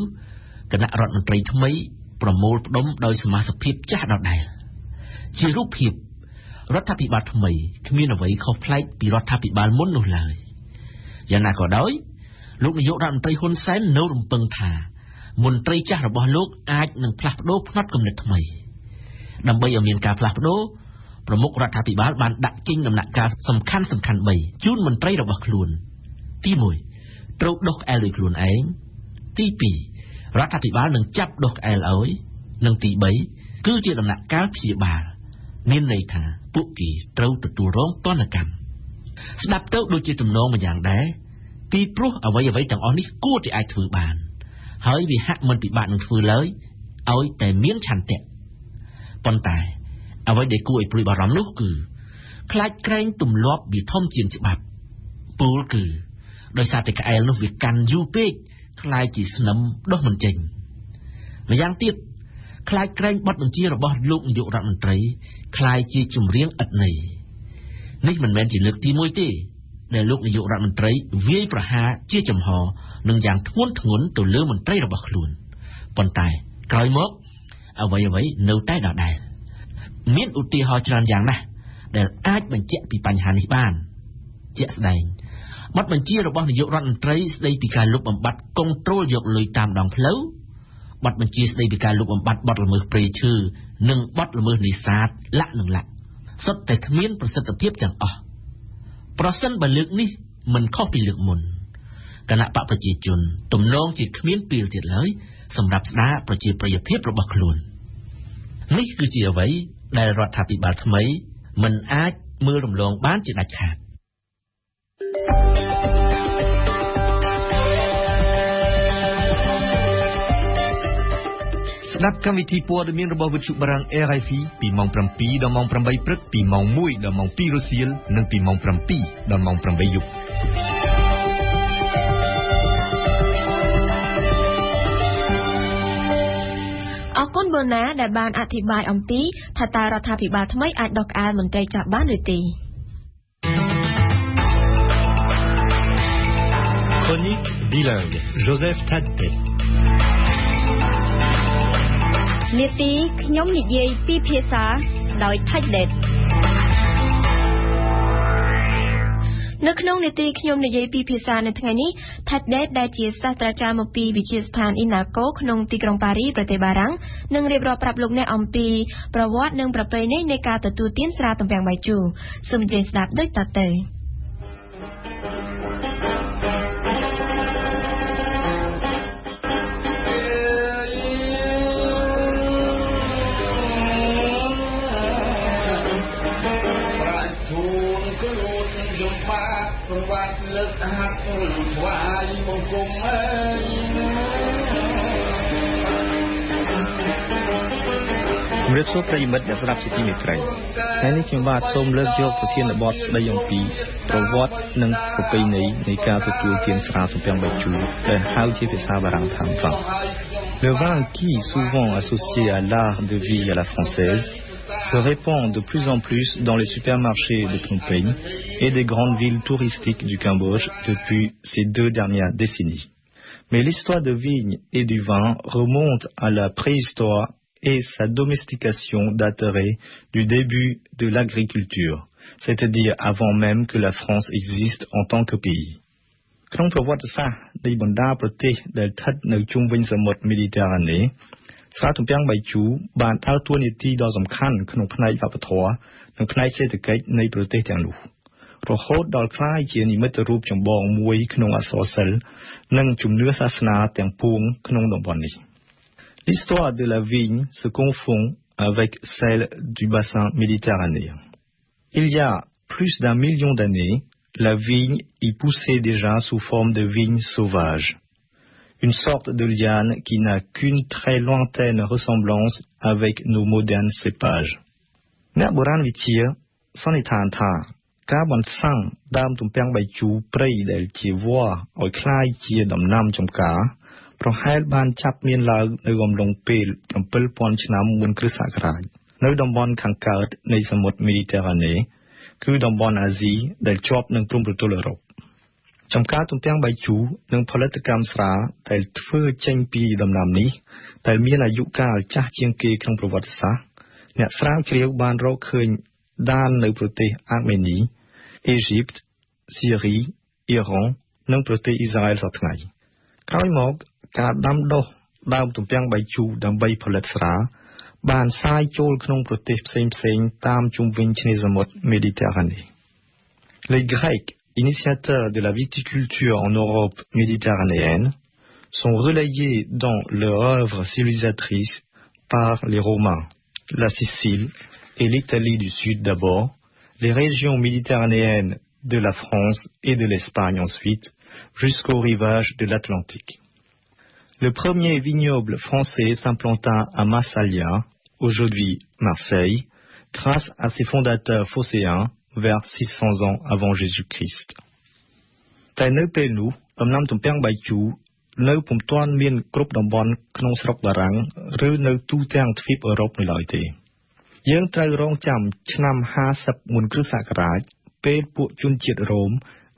គណៈរដ្ឋមន្ត្រីថ្មីប្រមូលផ្ដុំដោយសមាជិកចាស់ដដែលជារូបភាពរដ្ឋាភិបាលថ្មីគ្មានអ្វីខុសប្លែកពីរដ្ឋាភិបាលមុននោះឡើយយ៉ាងណាក៏ដោយលោកនាយករដ្ឋមន្ត្រីហ៊ុនសែននៅរំពឹងថាមន្ត្រីចាស់របស់លោកអាចនឹងផ្លាស់ប្ដូរផ្នត់គំនិតថ្មីដើម្បីឲ្យមានការផ្លាស់ប្ដូរប្រមុខរដ្ឋាភិបាលបានដាក់ចេញដំណាក់កាលសំខាន់3ជូនមន្ត្រីរបស់ខ្លួនទី1ត្រូវដោះក្អែលដោយខ្លួនឯងទី2រដ្ឋាភិបាលនឹងចាប់ដោះក្អែលឲ្យនិងទី3គឺជាដំណាក់កាលព្យាបាលមានន័យថាពួកគេត្រូវទទួលរងទណ្ឌកម្មស្ដាប់ទៅដូចជាទំនងមួយយ៉ាងដែរពីព្រោះអ្វីទាំងអស់នេះគួរតែអាចធ្វើបានហើយវាហាក់មិនពិបាកនឹងធ្វើឡើយឲ្យតែមានឆន្ទៈប៉ុន្តែអ្វីដែលគួរឲ្យព្រួយបារម្ភនោះគឺខ្លាចក្រែងទម្លាប់វាធំជាងច្បាប់ពោលគឺដោយសារតែក្អែលនោះវាកាន់យូរពេកខ្លាចជាស្នឹមដោះមិនចេញម្យ៉ាងទៀតខ្លាចក្រែងបទបញ្ជារបស់លោកនាយករដ្ឋមន្ត្រីខ្លាចជាជំរៀងឥតន័យនេះមិនមែនជាលើកទី1ទេដែលលោកនាយករដ្ឋមន្ត្រីវាយប្រហារជាចំហនឹងយ៉ាងធ្ងន់ធ្ងរទៅលើមន្ត្រីរបស់ខ្លួនប៉ុន្តែក្រោយមកអ្វីនៅតែដដែលមានឧទាហរណ៍ច្រើនយ៉ាងណាស់ដែលអាចបញ្ជាក់ពីបញ្ហានេះបានជាក់ស្ដែងបទបញ្ជារបស់នាយករដ្ឋមន្ត្រីស្ដីពីការលុបបំបាត់កុងត្រូលយកលុយតាមដងផ្លូវបទបញ្ជាស្ដីពីការលុបបំបាត់បទល្មើសព្រៃឈើនិងបទល្មើសនេសាទលាក់សុទ្ធតែគ្មានប្រសិទ្ធភាពទាំងអស់ប្រសិនបើលើកនេះមិនខុសពីលើកមុនគណៈបកប្រជាជនទំនងជាគ្មានពេលទៀតឡើយសម្រាប់ស្ដារប្រជាប្រិយភាពរបស់ខ្លួននេះគឺជាអ្វីដែលរដ្ឋាភិបាលថ្មីមិនអាចមើលរំលងបានជាដាច់ខាតស្ដាប់កម្មវិធីព័ត៌មានរបស់វិទ្យុបារាំង RFI ពីម៉ោង 7 ដល់ម៉ោង 8 ព្រឹកពីម៉ោង 1 ដល់ម៉ោង 2 រសៀលនិងពីម៉ោង 7 ដល់ម៉ោង 8 យប់អរគុណបូណាដែលបានអធិប្បាយអំពីថាតើរដ្ឋាភិបាលថ្មីអាចដោះក្អែលមន្ត្រីចាស់បានឬទេ Chronique bilingue Joseph Tadpé នាទីខ្ញុំនិយាយពីភាសាដោយថៃដេត នៅក្នុងនីតិខ្ញុំនិយាយពីភាសានៅថ្ងៃនេះ Taddet ដែលជាសាស្ត្រាចារ្យមកពីវិទ្យាស្ថាន INALCO ក្នុងទីក្រុងប៉ារីសប្រទេសបារាំងនឹងរៀបរាប់ប្រាប់លោកអ្នកអំពីប្រវត្តិនិងប្រពៃណីនៃការទទួលទានស្រាទំពាំងបាយជូរសូមអញ្ជើញស្ដាប់ដូចតទៅ ម្រាបសួរប្រិយមិត្តអ្នកស្ដាប់ជាទីមេត្រីថ្ងៃនេះខ្ញុំបាទសូមលើកយកប្រធានបទស្ដីអំពីប្រវត្តិនិងប្រពៃណីនៃការទទួលទានស្រាទំពាំងបាយជូរដែលហៅជាភាសាបារាំងថា vin. Le vin qui souvent associé à l'art de vie à la française se répand de plus en plus dans les supermarchés de Phnom Penh et des grandes villes touristiques du Cambodge depuis ces 2 dernières décennies. Mais l'histoire de vigne et du vin remonte à la préhistoire et sa domestication daterait du début de l'agriculture, c'est-à-dire avant même que la France existe en tant que pays. ក្នុងប្រវត្តិសាស្ត្រនៃបណ្ដាប្រទេសដែលស្ថិតនៅជុំវិញសមុទ្រមេឌីទែរ៉ាណេ ស្រាទំពាំងបាយជូរបានដើរតួនាទីដ៏សំខាន់ក្នុងផ្នែកវប្បធម៌និងផ្នែកសេដ្ឋកិច្ចនៃប្រទេសទាំងនោះរហូតដល់ក្លាយជានិមិត្តរូបចម្បងមួយក្នុងអក្សរសិល្ប៍និងជំនឿសាសនាទាំងពួងក្នុងតំបន់នេះ L'histoire de la vigne se confond avec celle du bassin méditerranéen. Il y a plus d'1 million d'années, la vigne y poussait déjà sous forme de vigne sauvage, une sorte de liane qui n'a qu'une très lointaine ressemblance avec nos modernes cépages. អ្នកបុរាណវិទ្យាសន្និដ្ឋានថាការបន្សាំងដើមទំពាំងបាយជូរព្រៃដែលជាវល្លិឲ្យคล้ายជាដំណាំចម្ការប្រហែលបានចាប់មានឡើងនៅអំឡុងពេល 7000 ឆ្នាំមុនគ្រិស្តសករាជនៅតំបន់ខាងកើតនៃសមុទ្រមេឌីទែរ៉ាណេគឺតំបន់អាស៊ីដែលជាប់នឹងព្រំប្រទល់អឺរ៉ុបចម្ការទំពាំងបាយជូរនិងផលិតកម្មស្រាដែលធ្វើចេញពីដំណាំនេះដែលមានអាយុកាលចាស់ជាងគេក្នុងប្រវត្តិសាស្ត្រអ្នកស្រាវជ្រាវបានរកឃើញដាននៅប្រទេសអាមេនីអេស៊ីបស៊ីរីអ៊ីរ៉ង់និងប្រទេសអ៊ីស្រាអែលសព្វថ្ងៃក្រោយមកការដាំដុះដើមទំពាំងបាយជូរដើម្បីផលិតស្រាបានសាយចូលក្នុងប្រទេសផ្សេងៗតាមជុំវិញឆ្នេរសមុទ្រមេឌីទែរ៉ាណេ Les Grecs, initiateurs de la viticulture en Europe méditerranéenne, sont relayés dans leur œuvre civilisatrice par les Romains, la Sicile et l'Italie du Sud d'abord, les régions méditerranéennes de la France et de l'Espagne ensuite, jusqu'au rivage de l'Atlantique. Le premier vignoble français s'implanta à Massalia, aujourd'hui Marseille, grâce à ses fondateurs phocéens vers 600 ans avant Jésus-Christ. តែនៅពេលនោះដំណាំទំពាំងបាយជូរនៅពុំទាន់មានគ្រប់តំបន់ក្នុងស្រុកបារាំងឬនៅទូទាំងទ្វីបអឺរ៉ុបនៅឡើយទេយើងត្រូវរងចាំឆ្នាំ 50 មុនគ្រិស្តសករាជពេលពួកជនជាតិរ៉ូម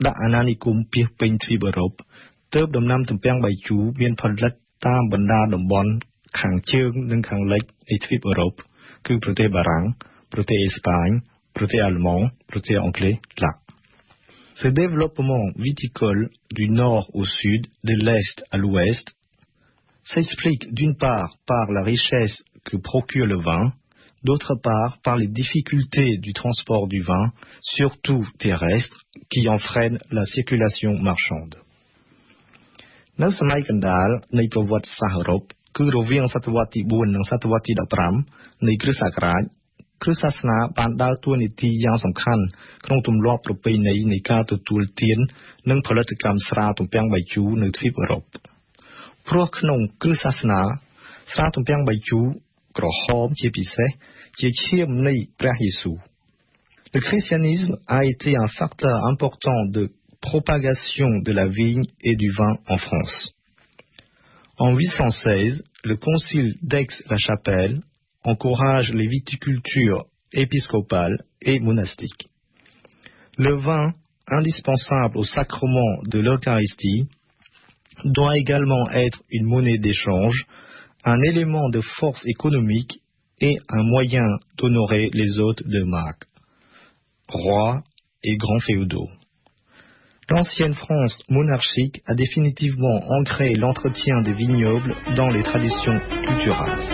ដាក់អាណានិគមពាសពេញទ្វីបអឺរ៉ុបទើបដំណាំទំពាំងបាយជូរមានផលិតតាមបណ្ដាតំបន់ខាងជើងនិងខាងលិចនៃទ្វីបអឺរ៉ុបគឺប្រទេសបារាំងប្រទេសអេស្ប៉ាញប្រទេសអាល្លឺម៉ង់ប្រទេសអង់គ្លេសឡាក់ Ce développement viticole du nord au sud, de l'est à l'ouest, s'explique d'une part par la richesse que procure le vin, d'autre part par les difficultés du transport du vin, surtout terrestre, qui en freinent la circulation marchande. នៅសម័យកណ្ដាលនៃប្រវត្តិសាស្ត្រអឺរ៉ុបគឺរវាងសតវត្សទី 4 និងសតវត្សទី 15 នៃគ្រិស្តសករាជគ្រិស្តសាសនាបានដើរតួនាទីយ៉ាងសំខាន់ក្នុងទម្លាប់ប្រពៃណីនៃការទទួលទាននិងផលិតកម្មស្រាទំពាំងបាយជូរនៅទ្វីបអឺរ៉ុបព្រោះក្នុងគ្រិស្តសាសនាស្រាទំពាំងបាយជូរក្រហមជាពិសេសជាឈាមនៃព្រះយេស៊ូវ Le christianisme a été un facteur important de propagation de la vigne et du vin en France. En 816, le concile d'Aix-la-Chapelle encourage les viticultures épiscopales et monastiques. Le vin, indispensable au sacrement de l'Eucharistie, doit également être une monnaie d'échange, un élément de force économique et un moyen d'honorer les hôtes de marque, rois et grands féodaux. L'ancienne France monarchique a définitivement ancré l'entretien des vignobles dans les traditions culturelles.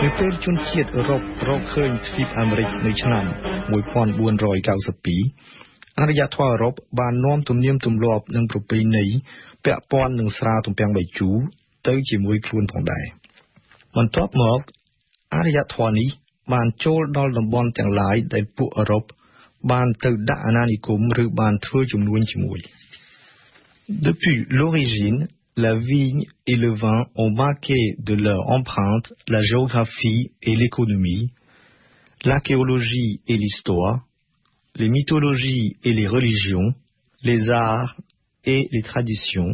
Leពេលជនជាតិអឺរ៉ុបរកឃើញទ្វីបអាមេរិកនៅឆ្នាំ1492 អารយធម៌អឺរ៉ុបបាននាំទំនៀមទម្លាប់និងប្រពៃណីពាក់ព័ន្ធនឹងស្រាទំពាំងបាយជូរទៅជាមួយខ្លួនផងដែរបន្ទាប់មកអารយធម៌នេះបានចូលដល់តំបន់ទាំងឡាយដែលពួកអឺរ៉ុបបានទៅដាក់អាណានិគមឬបានធ្វើជំនួញជាមួយ Depuis l'origine, la vigne et le vin ont marqué de leur empreinte la géographie et l'économie, l'archéologie et l'histoire, les mythologies et les religions, les arts et les traditions,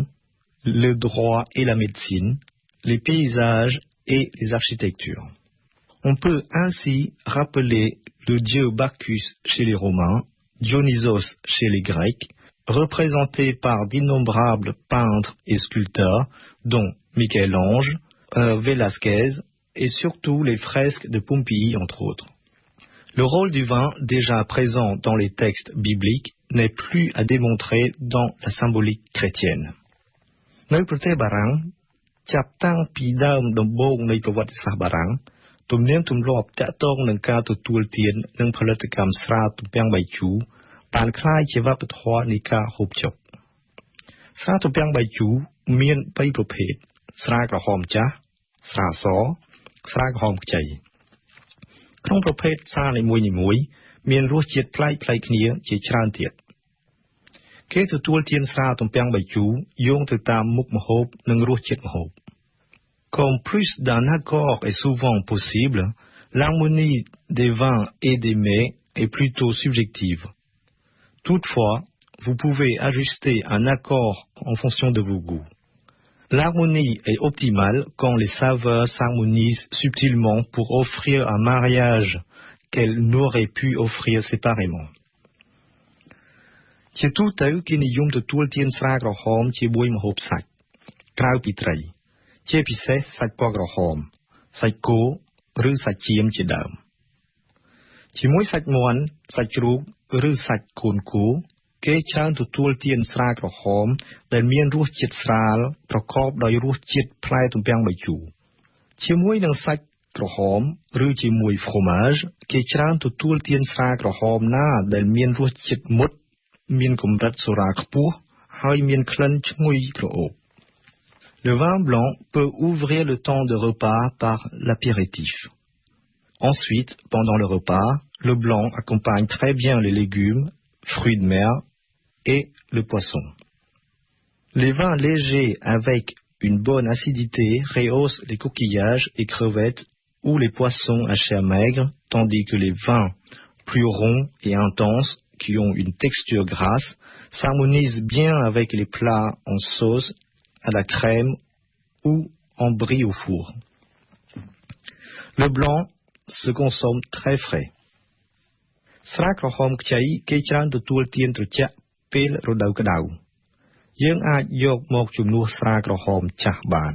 le droit et la médecine, les paysages et les architectures. On peut ainsi rappeler le dieu Bacchus chez les Romains, Dionysos chez les Grecs, représenté par d'innombrables peintres et sculpteurs, dont Michel-Ange, Velázquez et surtout les fresques de Pompéi, entre autres. Le rôle du vin, déjà présent dans les textes bibliques, n'est plus à démontrer dans la symbolique chrétienne. នៅប្រទេសបារាំងចាប់តាំងពីដើមដំបូងនៃប្រវត្តិសាស្ត្របារាំងទំនៀមទម្លាប់តាក់ទងនឹងការទទួលទាននិងផលិតកម្មស្រាទំពាំងបាយជូរបានคล้ายជាវប្បធម៌នៃការហូបចុកស្រាទំពាំងបាយជូរមាន3ប្រភេទស្រាក្រហមចាស់ស្រាសស្រាក្រហមខ្ចីក្នុងប្រភេទស្រានីមួយៗមានរសជាតិប្លែកៗគ្នាជាច្រើនទៀតគេទទួលទានស្រាទំពាំងបាយជូរយោងទៅតាមមុខម្ហូបនិងរសជាតិម្ហូប Comme plus d'un accord est souvent possible, l'harmonie des vins et des mets est plutôt subjective. Toutefois, vous pouvez ajuster un accord en fonction de vos goûts. L'harmonie est optimale quand les saveurs s'harmonisent subtilement pour offrir un mariage qu'elles n'auraient pu offrir séparément. ជាទូទៅគេនិយមទទួលទានស្រាក្រហមជាមួយម្ហូបសាច់ក្រៅពីត្រីជាពិសេសសាច់ពណ៌ក្រហមសាច់គោឬសាច់ចៀមជាដើមជាមួយសាច់មាន់សាច់ជ្រូកឬសាច់កូនគោគេច្រើនទទួលទានស្រាក្រហមដែលមានរសជាតិស្រាលប្រកបដោយរសជាតិផ្លែទំពាំងបាយជូរជាមួយនឹងសាច់ក្រហមឬជាមួយ fromage គេច្រើនទទួលទានស្រាក្រហមណាដែលមានរសជាតិមុតមានកម្រិតសូរ៉ាខ្ពស់ហើយមានក្លិនឈ្ងុយក្រអូប Le vin blanc peut ouvrir le temps de repas par l'apéritif. Ensuite, pendant le repas, le blanc accompagne très bien les légumes, fruits de mer et le poisson. Les vins légers avec une bonne acidité rehaussent les coquillages et crevettes ou les poissons à chair maigre, tandis que les vins plus ronds et intenses qui ont une texture grasse s'harmonisent bien avec les plats en sauce, à la crème ou en brie au four. Le blanc se consomme très frais. ស្រាក្រហមខ្ចីគេច្រើនទទួលទានត្រជាក់ពេលរដូវក្តៅយើងអាចយកមកជំនួសស្រាក្រហមចាស់បាន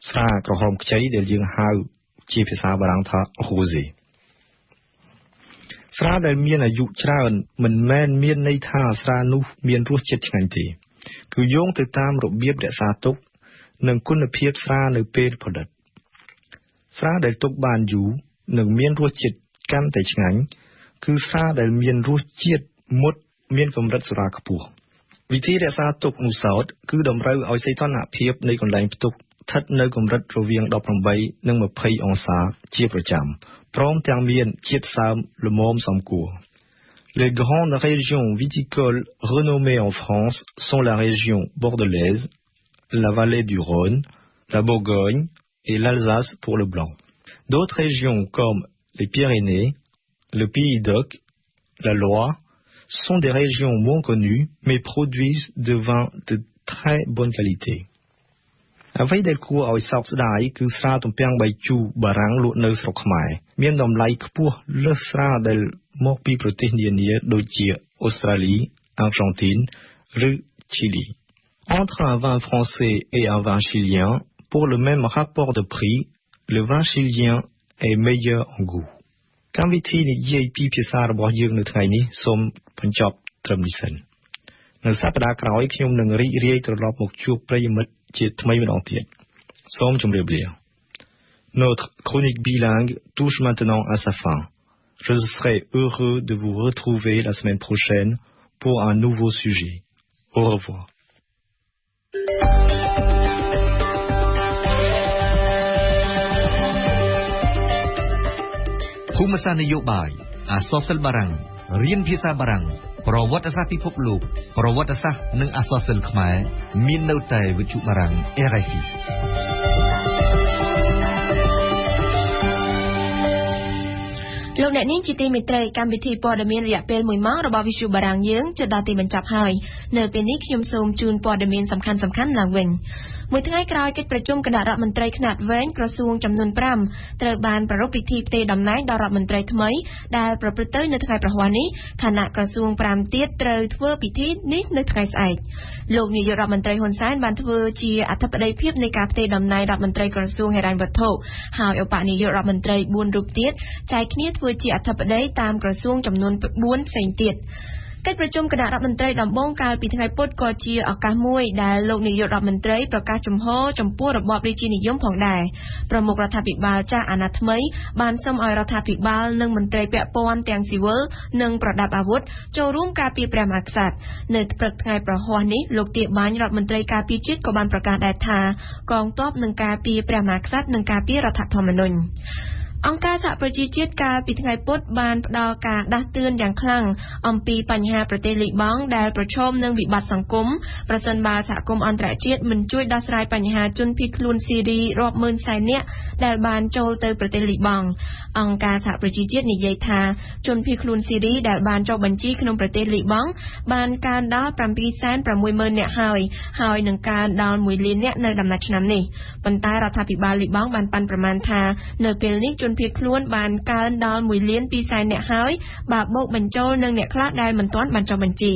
ស្រាក្រហមខ្ចីដែលយើងហៅជាភាសាបារាំងថា rosé ស្រាដែលមានអាយុច្រើនមិនមែនមានន័យថាស្រានោះមានរសជាតិឆ្ងាញ់ទេគឺយោងទៅតាមរបៀបរក្សាទុកនិងគុណភាពស្រានៅពេលផលិតស្រាដែលទុកបានយូរនិងមានរសជាតិកាន់តែឆ្ងាញ់គឺស្រាដែលមានរសជាតិមុតមានកម្រិតសូរ៉ាខ្ពស់វិធីរក្សាទុកនោះសោតគឺតម្រូវឲ្យសីតុណ្ហភាពនៃកន្លែងផ្ទុកស្ថិតនៅកម្រិតរវាង18និង20អង្សាជាប្រចាំព្រមទាំងមានជាតិសើមល្មមសមគួរ Les grandes régions viticoles renommées en France sont la région bordelaise, la vallée du Rhône, la Bourgogne et l'Alsace pour le blanc. D'autres régions comme les Pyrénées, le Pays d'Oc, la Loire sont des régions moins connues mais produisent de vins de très bonne qualité. អ្វីដែលគួរឲ្យសោកស្ដាយគឺស្រាទំពាំងបាយជូរបារាំងលក់នៅស្រុកខ្មែរមានតម្លៃខ្ពស់លើសស្រាដែលមកពីប្រទេសនានាដូចជាអូស្ត្រាលី Argentine ឬ Chili. Entre un vin français et un vin chilien, pour le même rapport de prix, le vin chilien est meilleur en goût. កម្មវិធីនិយាយពីភាសារបស់យើងនៅថ្ងៃនេះសូមបញ្ចប់ត្រឹមនេះសិននៅសប្តាហ៍ក្រោយខ្ញុំនឹងរីករាយត្រឡប់មកជួបប្រិយមិត្តជាថ្មីម្ដងទៀតសូមជម្រាបលា Notre chronique bilingue touche maintenant à sa fin. Je serai heureux de vous retrouver la semaine prochaine pour un nouveau sujet. Au revoir. ភូមិសាស្ត្រនយោបាយអក្សរសិល្ប៍បារាំងរៀនភាសាបារាំងប្រវត្តិសាស្ត្រពិភពលោកប្រវត្តិសាស្ត្រនិងអក្សរសិល្ប៍ខ្មែរមាននៅតែវិទ្យុបារាំង RFIលោកអ្នកនាងជាទីមេត្រីកម្មវិធីព័ត៌មានរយៈពេល1ម៉ោងរបស់វិទ្យុបារាំងយើងជិតដល់ទីបញ្ចប់ហើយនៅពេលនេះខ្ញុំសូមជូនព័ត៌មានសំខាន់ៗឡើងវិញមួយថ្ងៃក្រោយកិច្ចប្រជុំគណៈរដ្ឋមន្ត្រីខ្នាតវែងក្រសួងចំនួន5ត្រូវបានប្រារព្ធពិធីផ្ទេរតំណែងដល់រដ្ឋមន្ត្រីថ្មីដែលប្រព្រឹត្តទៅនៅថ្ងៃប្រហ័សនេះខណៈក្រសួង5ទៀតត្រូវធ្វើពិធីនេះនៅថ្ងៃស្អែកលោកនាយករដ្ឋមន្ត្រីហ៊ុនសែនបានធ្វើជាអធិបតីភាពនៃការផ្ទេរតំណែងរដ្ឋមន្ត្រីក្រសួងហិរញ្ញវត្ថុហើយឧបនាយករដ្ឋមន្ត្រី4រូបទៀតចែកគ្នាធ្វើជាអធិបតីតាមក្រសួងចំនួន4ផ្សេងទៀតកិច្ចប្រជុំគណៈរដ្ឋមន្ត្រីដំបូងកាលពីថ្ងៃពុធក៏ជាឱកាសមួយដែលលោកនាយករដ្ឋមន្ត្រីប្រកាសជំហរចំពោះរបបរាជានិយមផងដែរប្រមុខរដ្ឋាភិបាលចាស់អាណត្តិថ្មីបានសូមឲ្យរដ្ឋាភិបាលនិងមន្ត្រីពាក់ព័ន្ធទាំងស៊ីវិលនិងប្រដាប់អាវុធចូលរួមការពារព្រះមហាក្សត្រនៅព្រឹកថ្ងៃប្រហ័សនេះលោកទាបាញ់រដ្ឋមន្ត្រីការពារជាតិក៏បានប្រកាសដែរថាកងទ័ពនឹងការពារព្រះមហាក្សត្រនិងការពាររដ្ឋធម្មនុញ្ញអង្គការសហប្រជាជាតិកាលពីថ្ងៃពុធបានផ្ដល់ការដាស់តឿនយ៉ាងខ្លាំងអំពីបញ្ហាប្រទេសលីបង់ដែលប្រឈមនឹងវិបត្តិសង្គមប្រសិនបើសហគមន៍អន្តរជាតិមិនជួយដោះស្រាយបញ្ហាជនភៀសខ្លួនស៊ីរីរាប់ម៉ឺនសែននាក់ដែលបានចូលទៅប្រទេសលីបង់អង្គការសហប្រជាជាតិនិយាយថាជនភៀសខ្លួនស៊ីរីដែលបានចុះបញ្ជីក្នុងប្រទេសលីបង់បានកើនដល់ 760,000 នាក់ហើយនឹងកើនដល់ 1 លាននាក់នៅដំណាច់ឆ្នាំនេះប៉ុន្តែរដ្ឋាភិបាលលីបង់បានប៉ាន់ប្រមាណថានៅពេលនេះជនភៀសខ្លួនបានកើនដល់ 1 លាន 2 សែននាក់ហើយបើបូកបញ្ចូលនឹងអ្នកខ្លះដែលមិនទាន់បានចុះបញ្ជី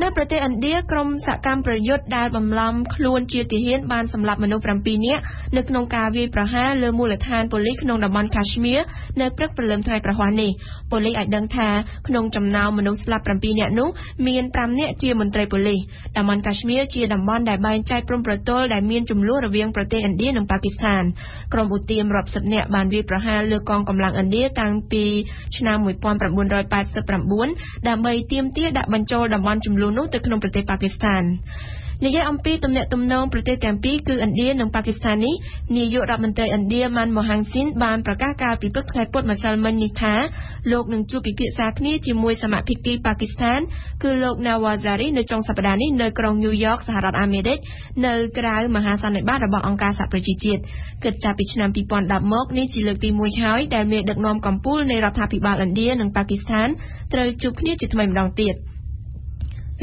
នៅប្រទេសឥណ្ឌាក្រុមសកម្មប្រយុទ្ធដែលបំឡំខ្លួនជាទាហានបានសម្លាប់មនុស្ស 7 នាក់នៅក្នុងការវាយប្រហារលើមូលដ្ឋានប៉ូលីសក្នុងតំបន់ Kashmir នៅព្រឹកព្រលឹមថ្ងៃប្រហ័សនេះប៉ូលីសឲ្យដឹងថាក្នុងចំណោមមនុស្សស្លាប់ 7 នាក់នោះមាន 5 នាក់ជាមន្ត្រីប៉ូលីសតំបន់ Kashmir ជាតំបន់ដែលបែងចែកព្រំប្រទល់ដែលមានជម្លោះរវាងប្រទេសឥណ្ឌានិងប៉ាគីស្ថានក្រុមឧទាមរាប់សិបនាក់បានវាយប្រហារលើកងកម្លាំងឥណ្ឌាតាំងពីឆ្នាំ 1989 ដើម្បីទាមទារដាក់បញ្ចូលតំបន់ជម្លោះនោះទៅក្នុងប្រទេសប៉ាគីស្ថាននិយាយអំពីទំនាក់ទំនងប្រទេសទាំងពីរគឺឥណ្ឌានិងប៉ាគីស្ថាននេះនាយករដ្ឋមន្ត្រីឥណ្ឌាម៉ាន់ម៉ូហាំងស៊ីនបានប្រកាសកាលពីព្រឹកថ្ងៃពុធម្សិលមិញនេះថាលោកនឹងជួបពិភាក្សាគ្នាជាមួយសមាភិកីប៉ាគីស្ថានគឺលោកណាវ៉ាហ្សារីនៅចុងសប្តាហ៍នេះនៅក្រុងញូវយ៉កសហរដ្ឋអាមេរិកនៅក្រៅមហាសន្និបាតរបស់អង្គការសហប្រជាជាតិគិតចាប់ពីឆ្នាំ 2010 មកនេះជាលើកទី1ហើយដែលមេដឹកនាំកម្ពុជានៃរដ្ឋាភិបាលឥណ្ឌានិងប៉ាគីស្ថានត្រូវជួបគ្នាជាថ្មីម្ដងទៀត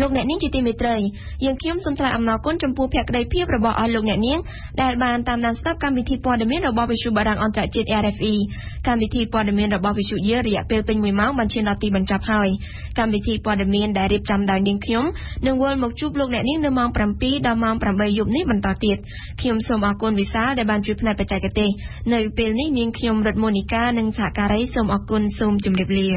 លោកអ្នកនាងជាទីមេត្រីយើងខ្ញុំសូមថ្លែងអំណរគុណចំពោះភក្ដីភាពរបស់អស់លោកអ្នកនាងដែលបានតាមដានស្ដាប់កម្មវិធីព័ត៌មានរបស់វិទ្យុបារាំងអន្តរជាតិ RFI កម្មវិធីព័ត៌មានរបស់វិទ្យុយើងរយៈពេលពេញ1ម៉ោងបានឈានដល់ទីបញ្ចប់ហើយកម្មវិធីព័ត៌មានដែលរៀបចំដោយនាងខ្ញុំនឹងវិលមកជួបលោកអ្នកនាងនៅម៉ោង 7 ដល់ម៉ោង 8 យប់នេះបន្តទៀតខ្ញុំសូមអរគុណវិសាលដែលបានជួយផ្នែកបច្ចេកទេសនៅពេលនេះនាងខ្ញុំរិទ្ធមូនីកានិងសហការីសូមអរគុណសូមជម្រាបលា